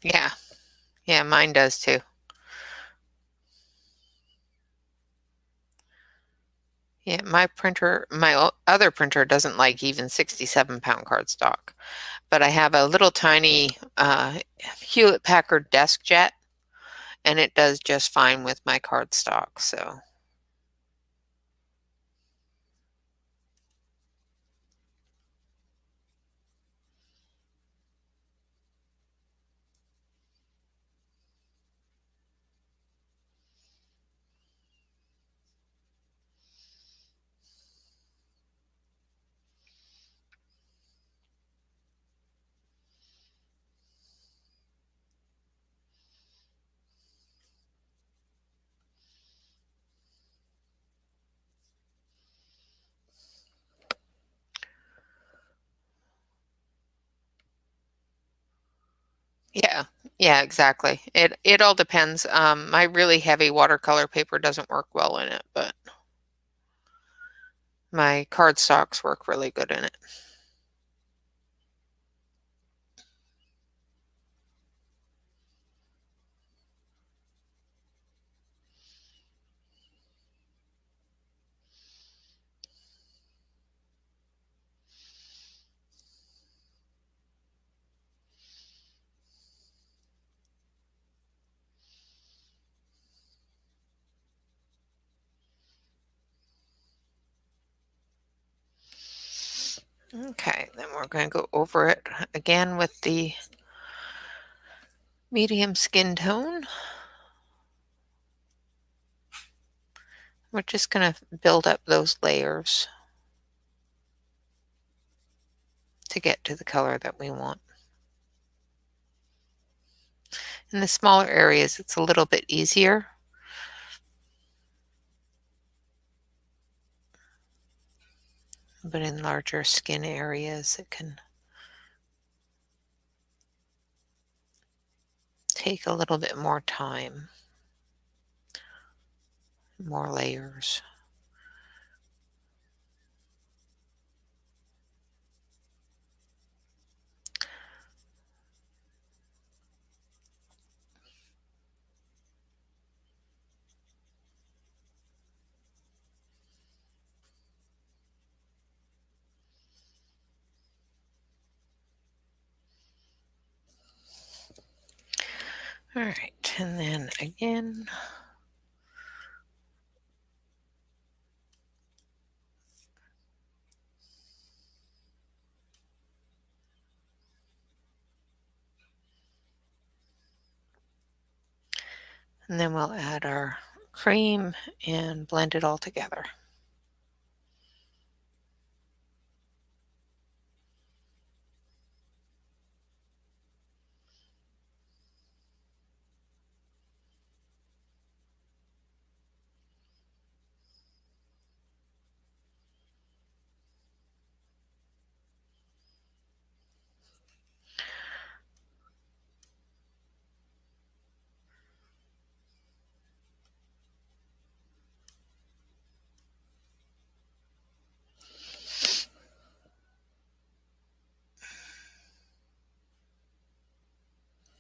Yeah. Yeah, mine does too. Yeah, my other printer doesn't like even 67-pound cardstock, but I have a little tiny Hewlett-Packard DeskJet, and it does just fine with my cardstock. So, yeah, yeah, exactly. It all depends. My really heavy watercolor paper doesn't work well in it, but my cardstocks work really good in it. Okay, then we're going to go over it again with the medium skin tone. We're just going to build up those layers to get to the color that we want. In the smaller areas, it's a little bit easier, but in larger skin areas, it can take a little bit more time, more layers. All right, and then again, and then we'll add our cream and blend it all together.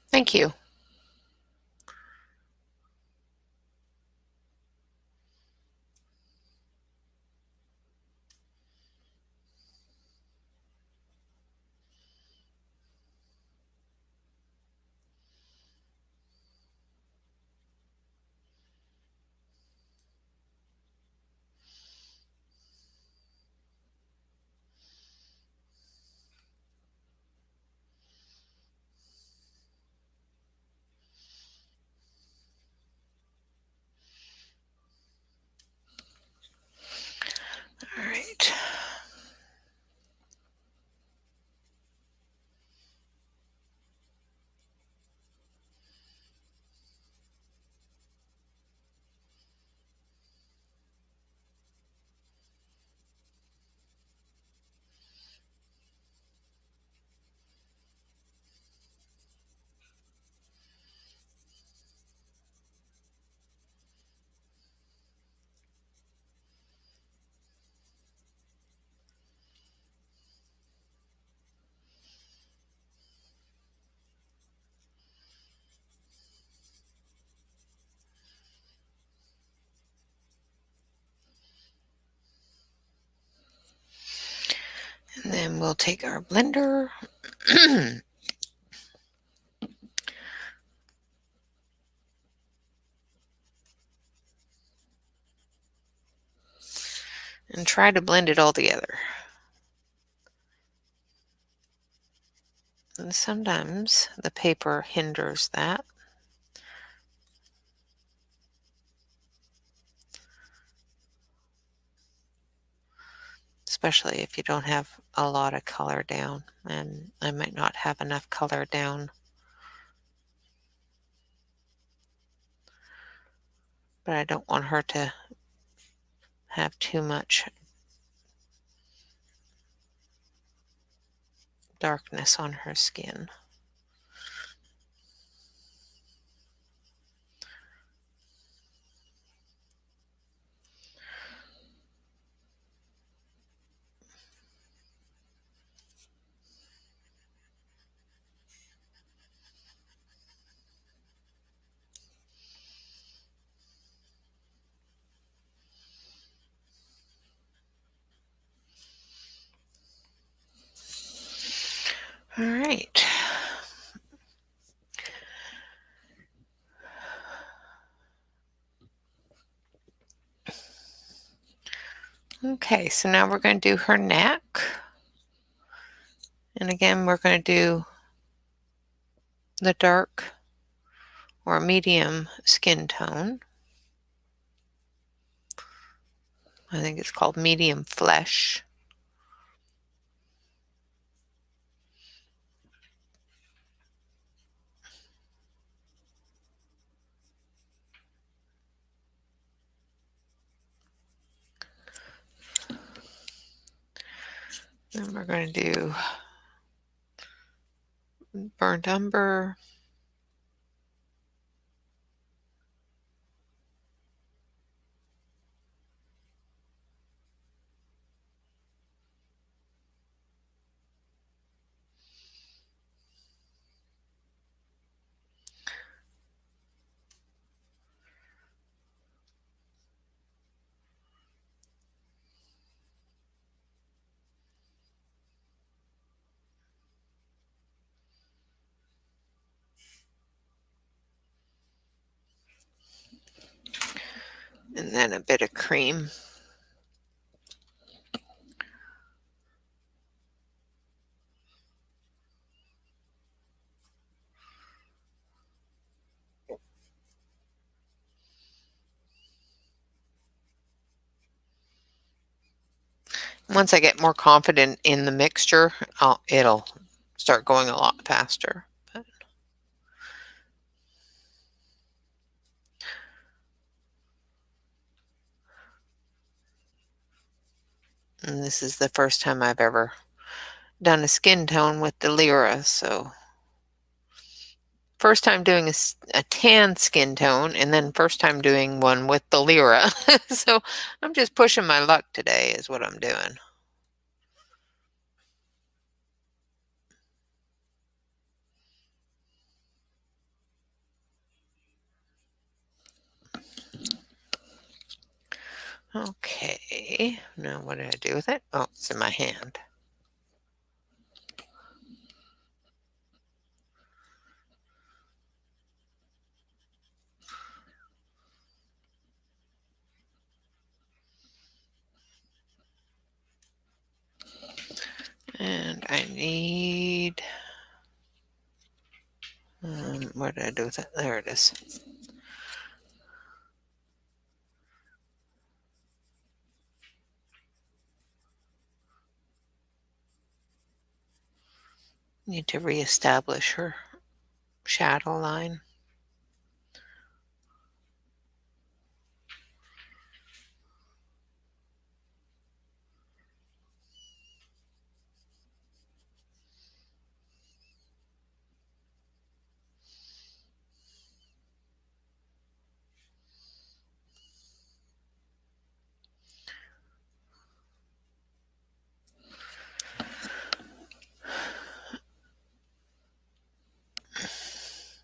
Thank you. And then we'll take our blender and try to blend it all together. And sometimes the paper hinders that. Especially if you don't have a lot of color down, and I might not have enough color down. But I don't want her to have too much darkness on her skin. All right. Okay, so now we're going to do her neck. And again, we're going to do the dark or medium skin tone. I think it's called medium flesh. Then we're going to do burnt umber. And then a bit of cream. Once I get more confident in the mixture, it'll start going a lot faster. And this is the first time I've ever done a skin tone with the Lyra, so first time doing a tan skin tone, and then first time doing one with the Lyra. So I'm just pushing my luck today is what I'm doing. Okay, now what did I do with it? Oh, it's in my hand. And I need, what did I do with it? There it is. Need to reestablish her shadow line.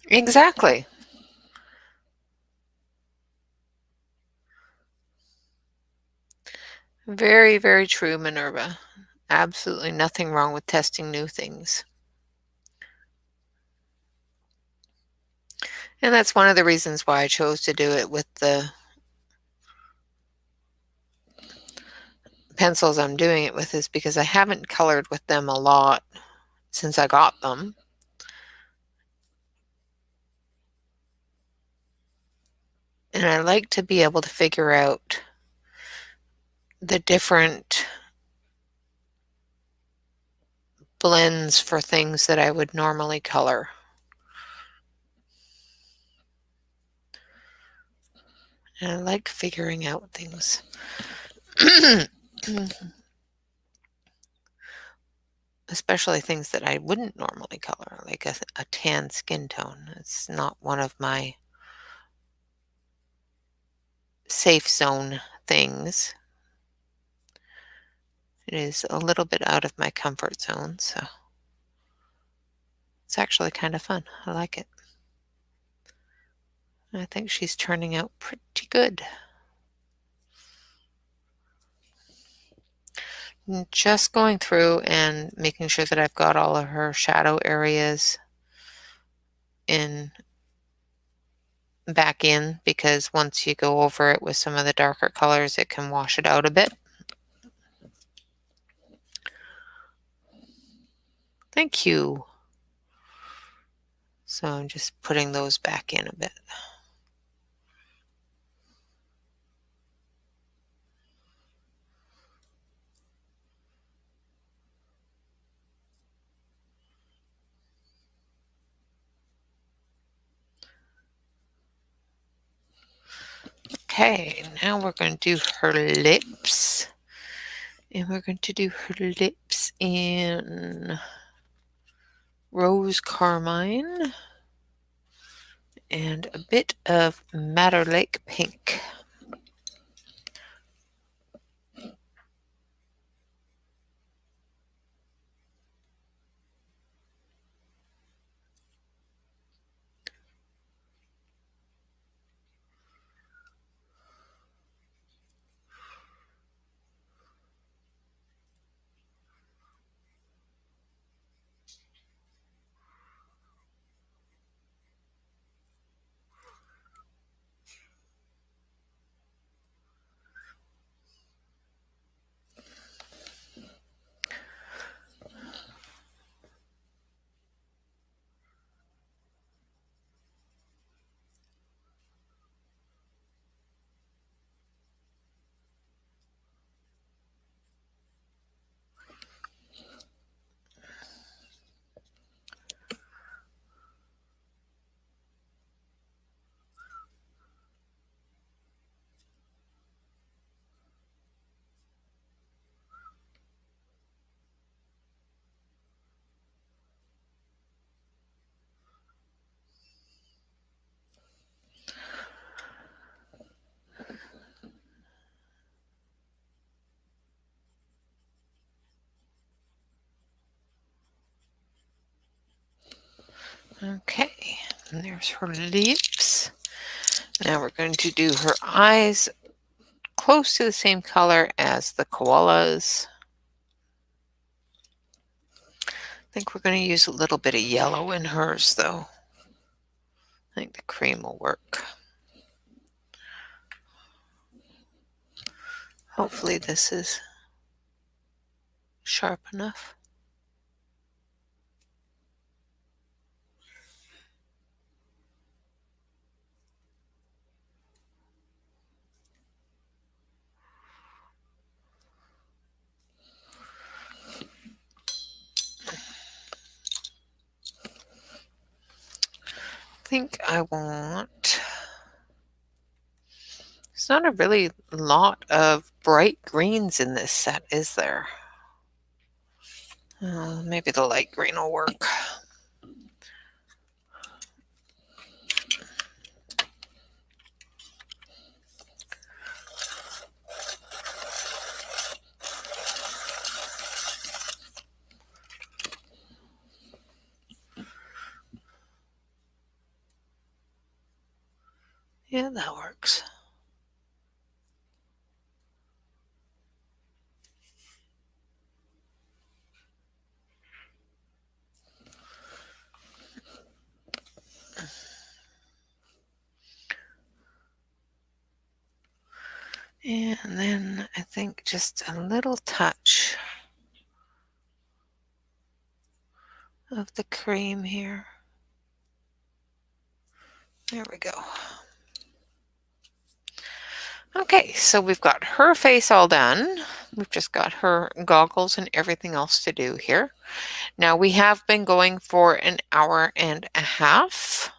Exactly. Very, very true, Minerva. absolutely nothing wrong with testing new things. And that's one of the reasons why I chose to do it with the pencils I'm doing it with, is because I haven't colored with them a lot since I got them. And I like to be able to figure out the different blends for things that I would normally color. And I like figuring out things. Especially things that I wouldn't normally color, like a tan skin tone. It's not one of my safe zone things. It is a little bit out of my comfort zone, so it's actually kind of fun. I like it. I think she's turning out pretty good. Just going through and making sure that I've got all of her shadow areas back in, because once you go over it with some of the darker colors, it can wash it out a bit. Thank you. So I'm just putting those back in a bit. Okay, now we're going to do her lips. And we're going to do her lips in Rose Carmine and a bit of Madder Lake Pink. Okay, and there's her lips. Now we're going to do her eyes close to the same color as the koalas. I think we're going to use a little bit of yellow in hers, though. I think the cream will work. Hopefully this is sharp enough. I think I want... There's not a really lot of bright greens in this set, is there? Maybe the light green will work. Yeah, that works. And then I think just a little touch of the cream here. There we go. Okay, so we've got her face all done. We've just got her goggles and everything else to do here. Now we have been going for an hour and a half.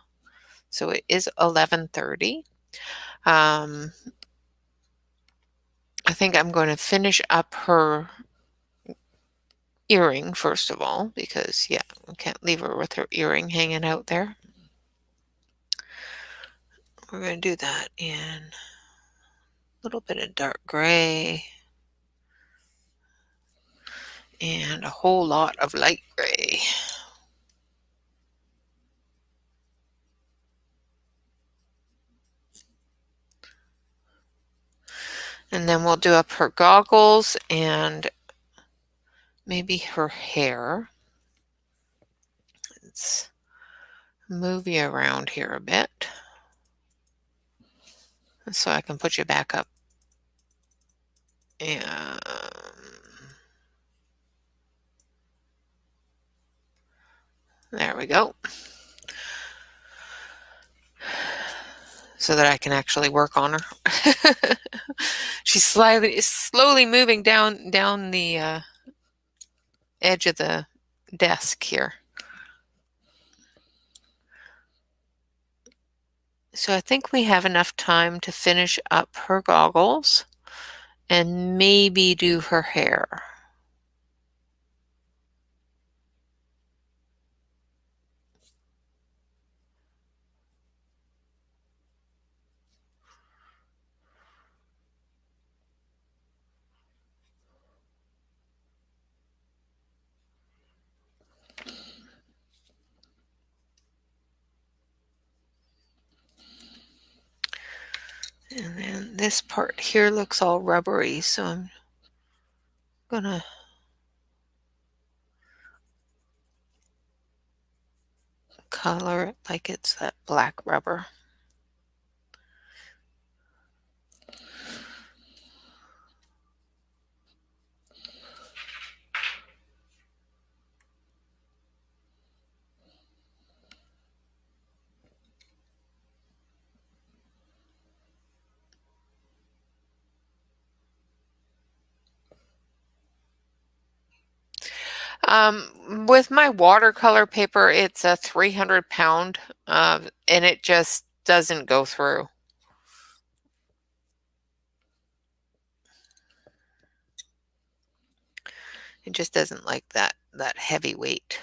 So it is 11:30. I think I'm going to finish up her earring first of all, because yeah, I can't leave her with her earring hanging out there. We're going to do that in a little bit of dark gray and a whole lot of light gray. And then we'll do up her goggles and maybe her hair. Let's move you around here a bit so I can put you back up. And there we go. So that I can actually work on her. She's slowly moving down the edge of the desk here. So I think we have enough time to finish up her goggles and maybe do her hair. And then this part here looks all rubbery, so I'm gonna color it like it's that black rubber. With my watercolor paper, it's a 300-pound, and it just doesn't go through. It just doesn't like that heavy weight.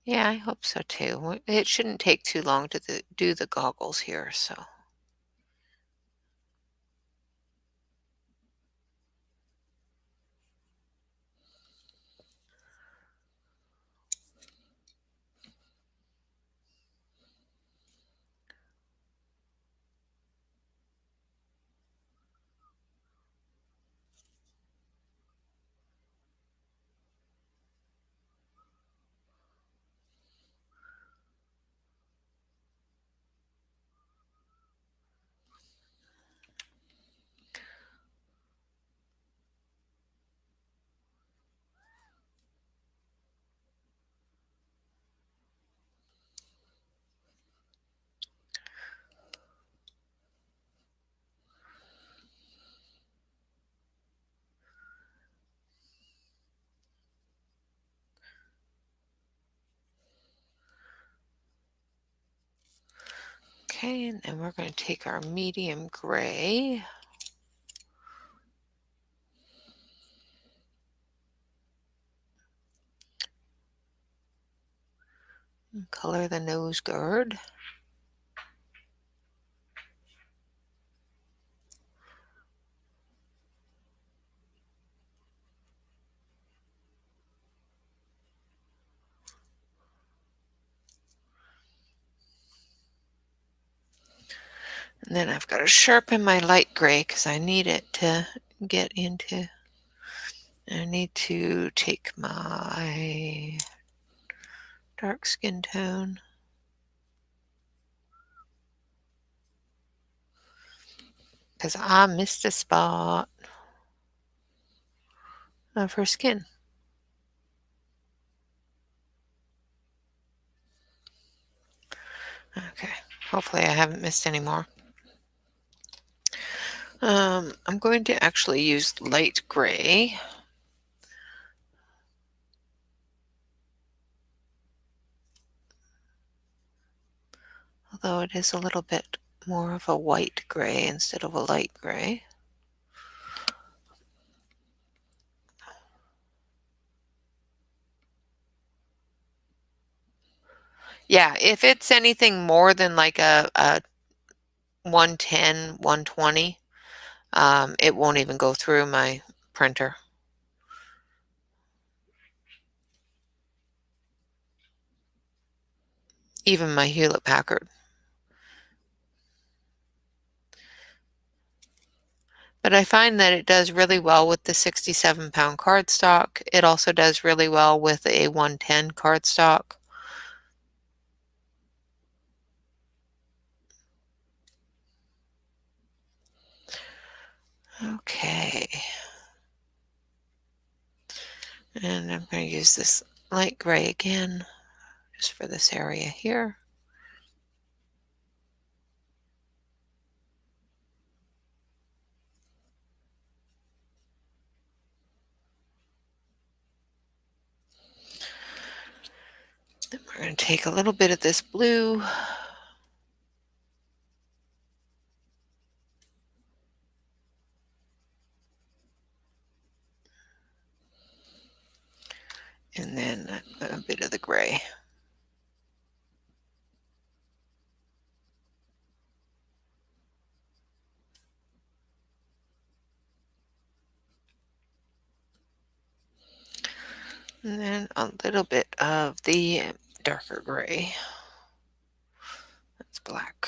Yeah, I hope so too. It shouldn't take too long to do the goggles here, so. Okay, and then we're going to take our medium gray. And color the nose guard. And then I've got to sharpen my light gray because I need it to get into. I need to take my dark skin tone because I missed a spot of her skin. Okay, hopefully I haven't missed any more. I'm going to actually use light gray. Although it is a little bit more of a white gray instead of a light gray. Yeah, if it's anything more than like a 110, 120, it won't even go through my printer. Even my Hewlett Packard. But I find that it does really well with the 67-pound cardstock. It also does really well with a 110 cardstock. Okay. And I'm going to use this light gray again, just for this area here. Then we're going to take a little bit of this blue. And then a bit of the gray. And then a little bit of the darker gray. That's black.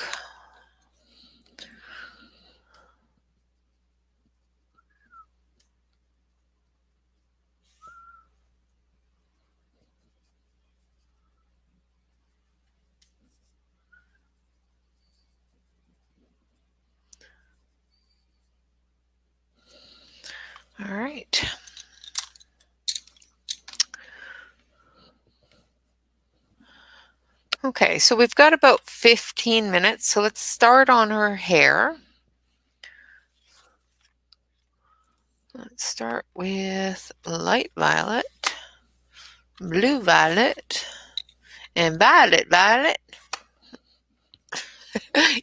All right. Okay, so we've got about 15 minutes, so let's start on her hair. Let's start with light violet, blue violet, and violet violet.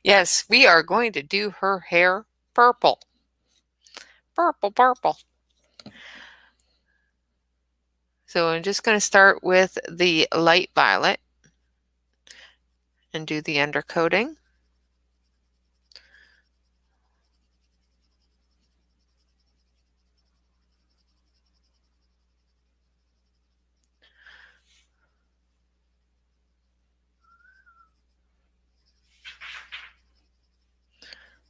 Yes, we are going to do her hair purple. Purple, purple. So I'm just going to start with the light violet and do the undercoating.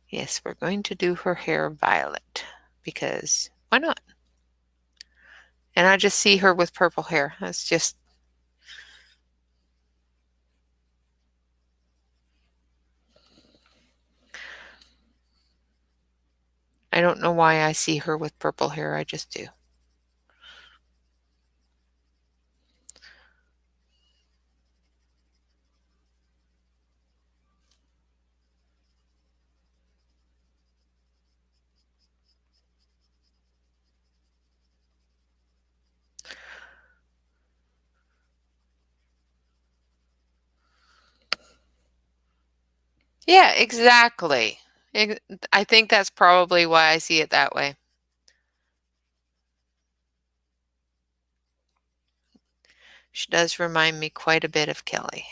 Yes, we're going to do her hair violet because why not? And I just see her with purple hair. That's just, I don't know why I see her with purple hair. I just do. Yeah, exactly. I think that's probably why I see it that way. She does remind me quite a bit of Kelly.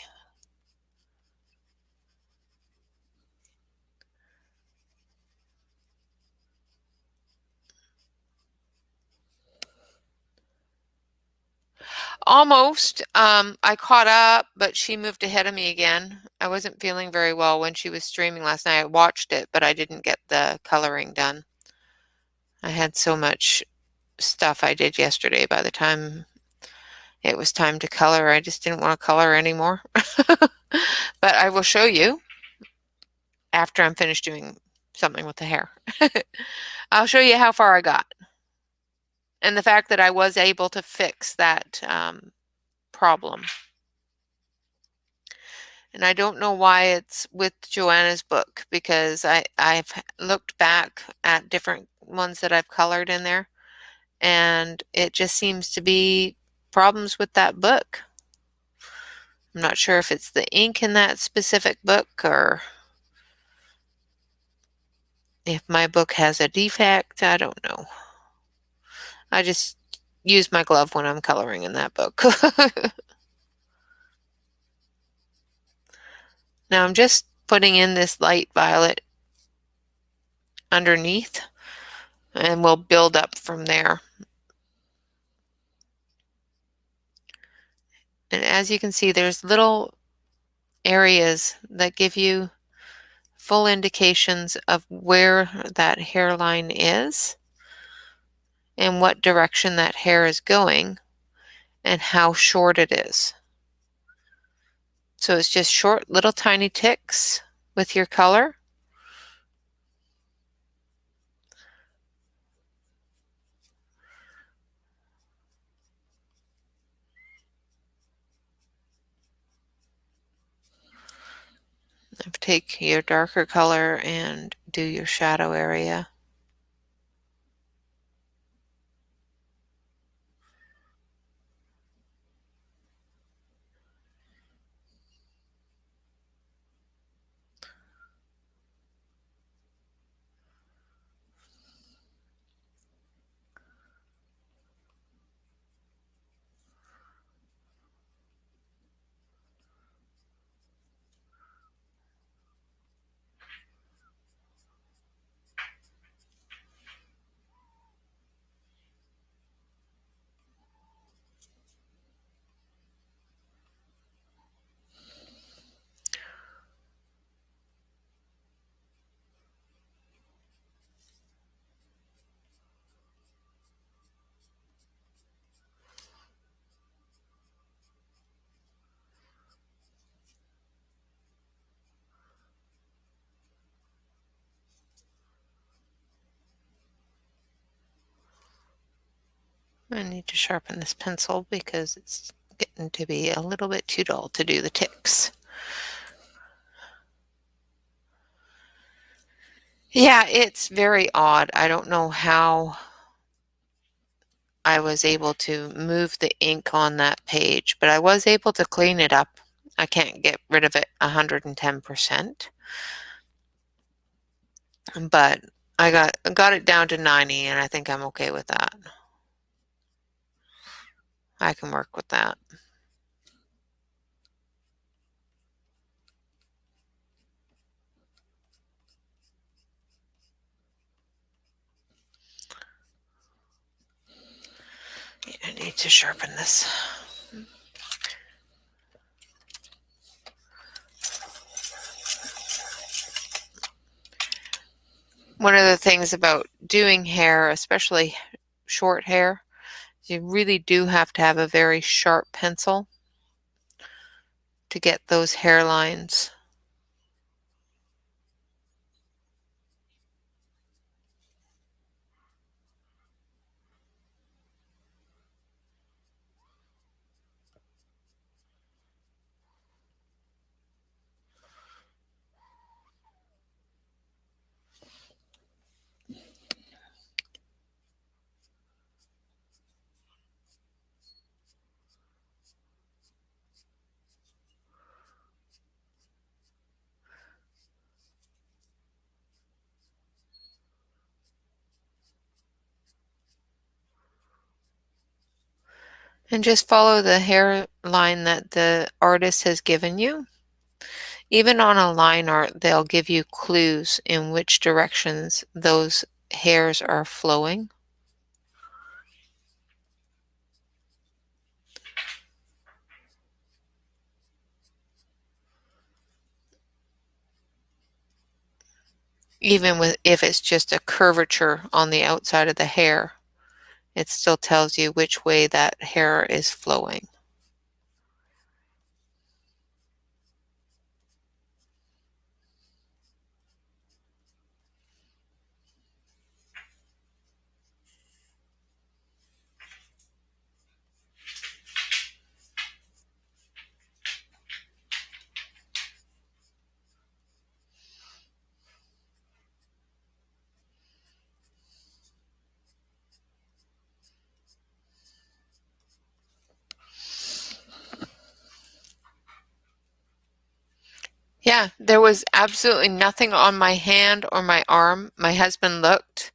Almost. I caught up, but she moved ahead of me again. I wasn't feeling very well when she was streaming last night. I watched it, but I didn't get the coloring done. I had so much stuff I did yesterday. By the time it was time to color, I just didn't want to color anymore. But I will show you after I'm finished doing something with the hair. I'll show you how far I got. And the fact that I was able to fix that problem. And I don't know why it's with Joanna's book, because I've looked back at different ones that I've colored in there, and it just seems to be problems with that book. I'm not sure if it's the ink in that specific book or if my book has a defect. I don't know. I just use my glove when I'm coloring in that book. Now I'm just putting in this light violet underneath, and we'll build up from there. And as you can see, there's little areas that give you full indications of where that hairline is and what direction that hair is going and how short it is. So it's just short little tiny ticks with your color. Take your darker color and do your shadow area. I need to sharpen this pencil because it's getting to be a little bit too dull to do the ticks. Yeah, it's very odd. I don't know how I was able to move the ink on that page, but I was able to clean it up. I can't get rid of it 110%, but I got it down to 90, and I think I'm okay with that. I can work with that. I need to sharpen this. One of the things about doing hair, especially short hair, you really do have to have a very sharp pencil to get those hairlines. And just follow the hairline that the artist has given you. Even on a line art, they'll give you clues in which directions those hairs are flowing. even if it's just a curvature on the outside of the hair, it still tells you which way that hair is flowing. Yeah, there was absolutely nothing on my hand or my arm. My husband looked,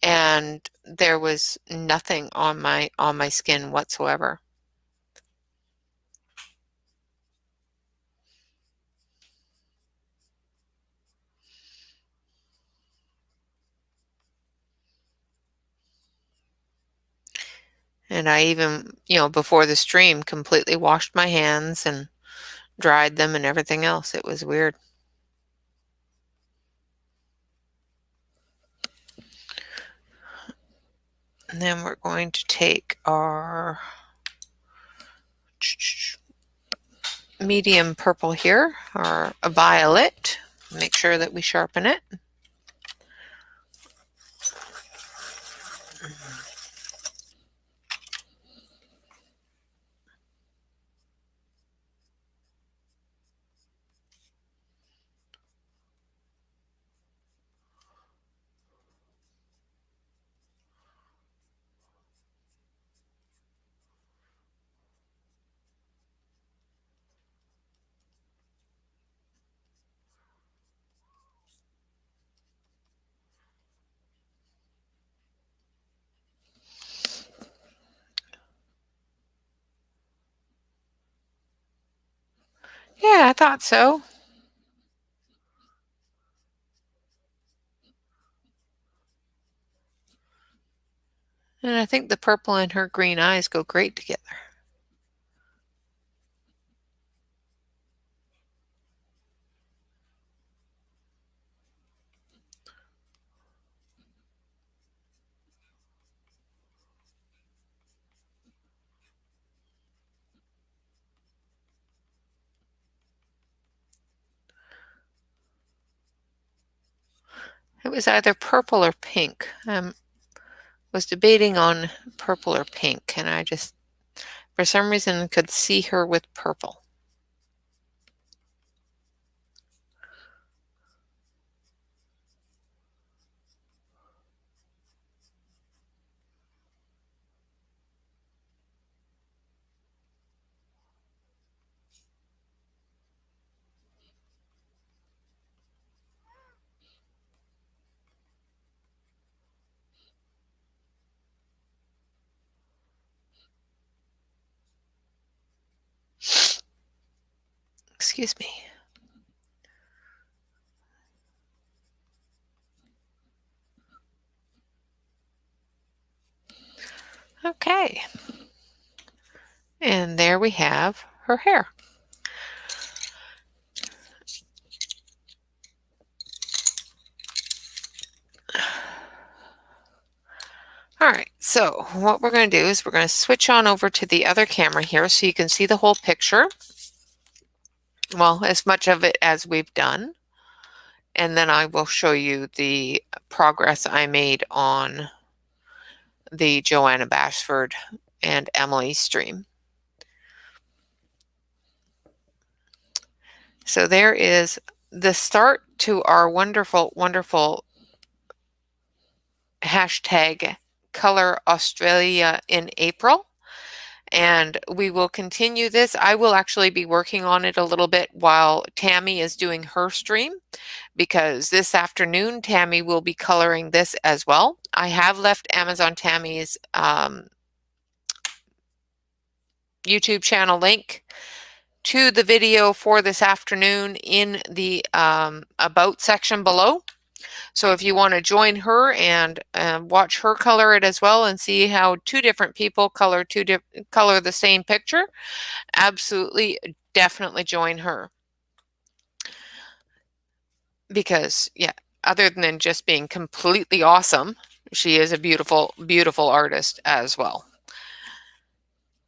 and there was nothing on my skin whatsoever. And I even, before the stream, completely washed my hands and dried them and everything else. It was weird. And then we're going to take our medium purple here, or a violet. Make sure that we sharpen it. Yeah, I thought so. And I think the purple and her green eyes go great together. It was either purple or pink. Was debating on purple or pink, and I just, for some reason, could see her with purple. Excuse me. Okay. And there we have her hair. All right, so what we're going to do is we're going to switch on over to the other camera here so you can see the whole picture. Well, as much of it as we've done. And then I will show you the progress I made on the Joanna Bashford and Emily stream. So there is the start to our wonderful, wonderful hashtag Color Australia in April. And we will continue this. I will actually be working on it a little bit while Tammy is doing her stream, because this afternoon Tammy will be coloring this as well. I have left Amazon Tammy's YouTube channel link to the video for this afternoon in the about section below. So if you want to join her and watch her color it as well and see how two different people color the same picture, absolutely, definitely join her. Because, yeah, other than just being completely awesome, she is a beautiful, beautiful artist as well.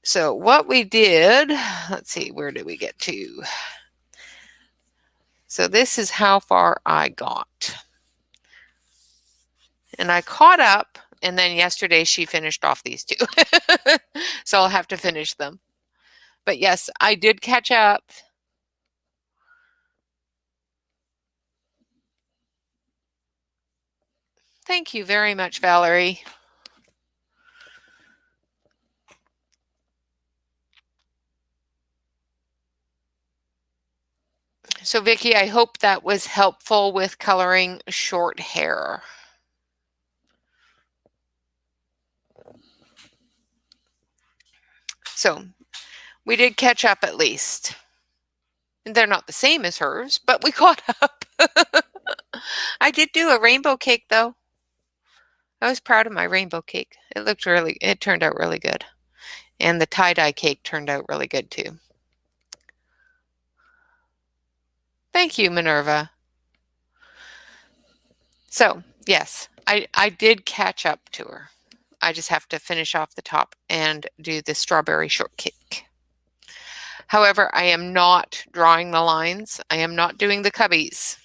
So what we did, let's see, where did we get to? So this is how far I got. And I caught up, and then yesterday she finished off these two. So I'll have to finish them. But yes, I did catch up. Thank you very much, Valerie. So Vicki, I hope that was helpful with coloring short hair. So we did catch up at least. And they're not the same as hers, but we caught up. I did do a rainbow cake though. I was proud of my rainbow cake. It turned out really good. And the tie-dye cake turned out really good too. Thank you, Minerva. So, yes, I did catch up to her. I just have to finish off the top and do the strawberry shortcake. However, I am not drawing the lines. I am not doing the cubbies.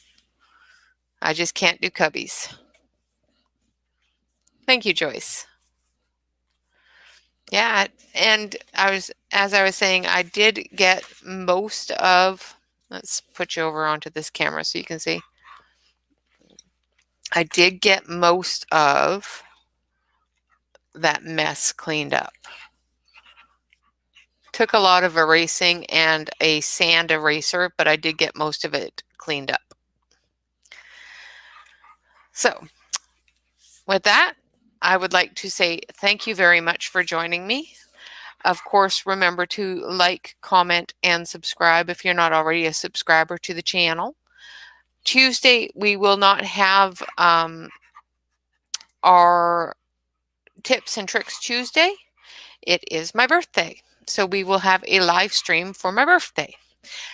I just can't do cubbies. Thank you, Joyce. Yeah, and as I was saying, I did get most of, let's put you over onto this camera so you can see. I did get most of that mess cleaned up. Took a lot of erasing and a sand eraser, but I did get most of it cleaned up. So with that, I would like to say thank you very much for joining me. Of course, remember to like, comment, and subscribe if you're not already a subscriber to the channel. Tuesday, we will not have our Tips and Tricks Tuesday. It is my birthday, so we will have a live stream for my birthday.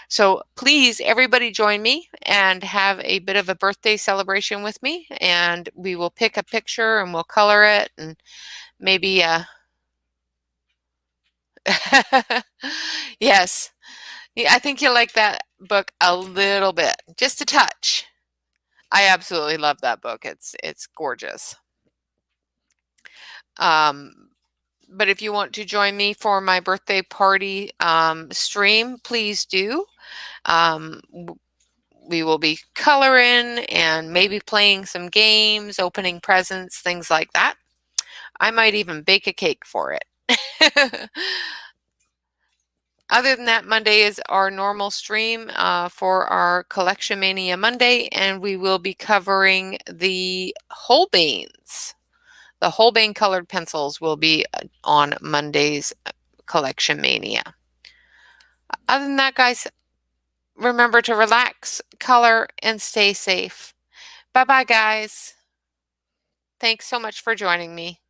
So please, everybody join me and have a bit of a birthday celebration with me, and we will pick a picture and we'll color it and maybe yes. Yeah, I think you'll like that book a little bit, just a touch. I absolutely love that book. It's gorgeous. But if you want to join me for my birthday party stream, please do. We will be coloring and maybe playing some games, opening presents, things like that. I might even bake a cake for it. Other than that, Monday is our normal stream for our Collection Mania Monday, and we will be covering the Holbeins. The Holbein colored pencils will be on Monday's Collection Mania. Other than that, guys, remember to relax, color, and stay safe. Bye-bye, guys. Thanks so much for joining me.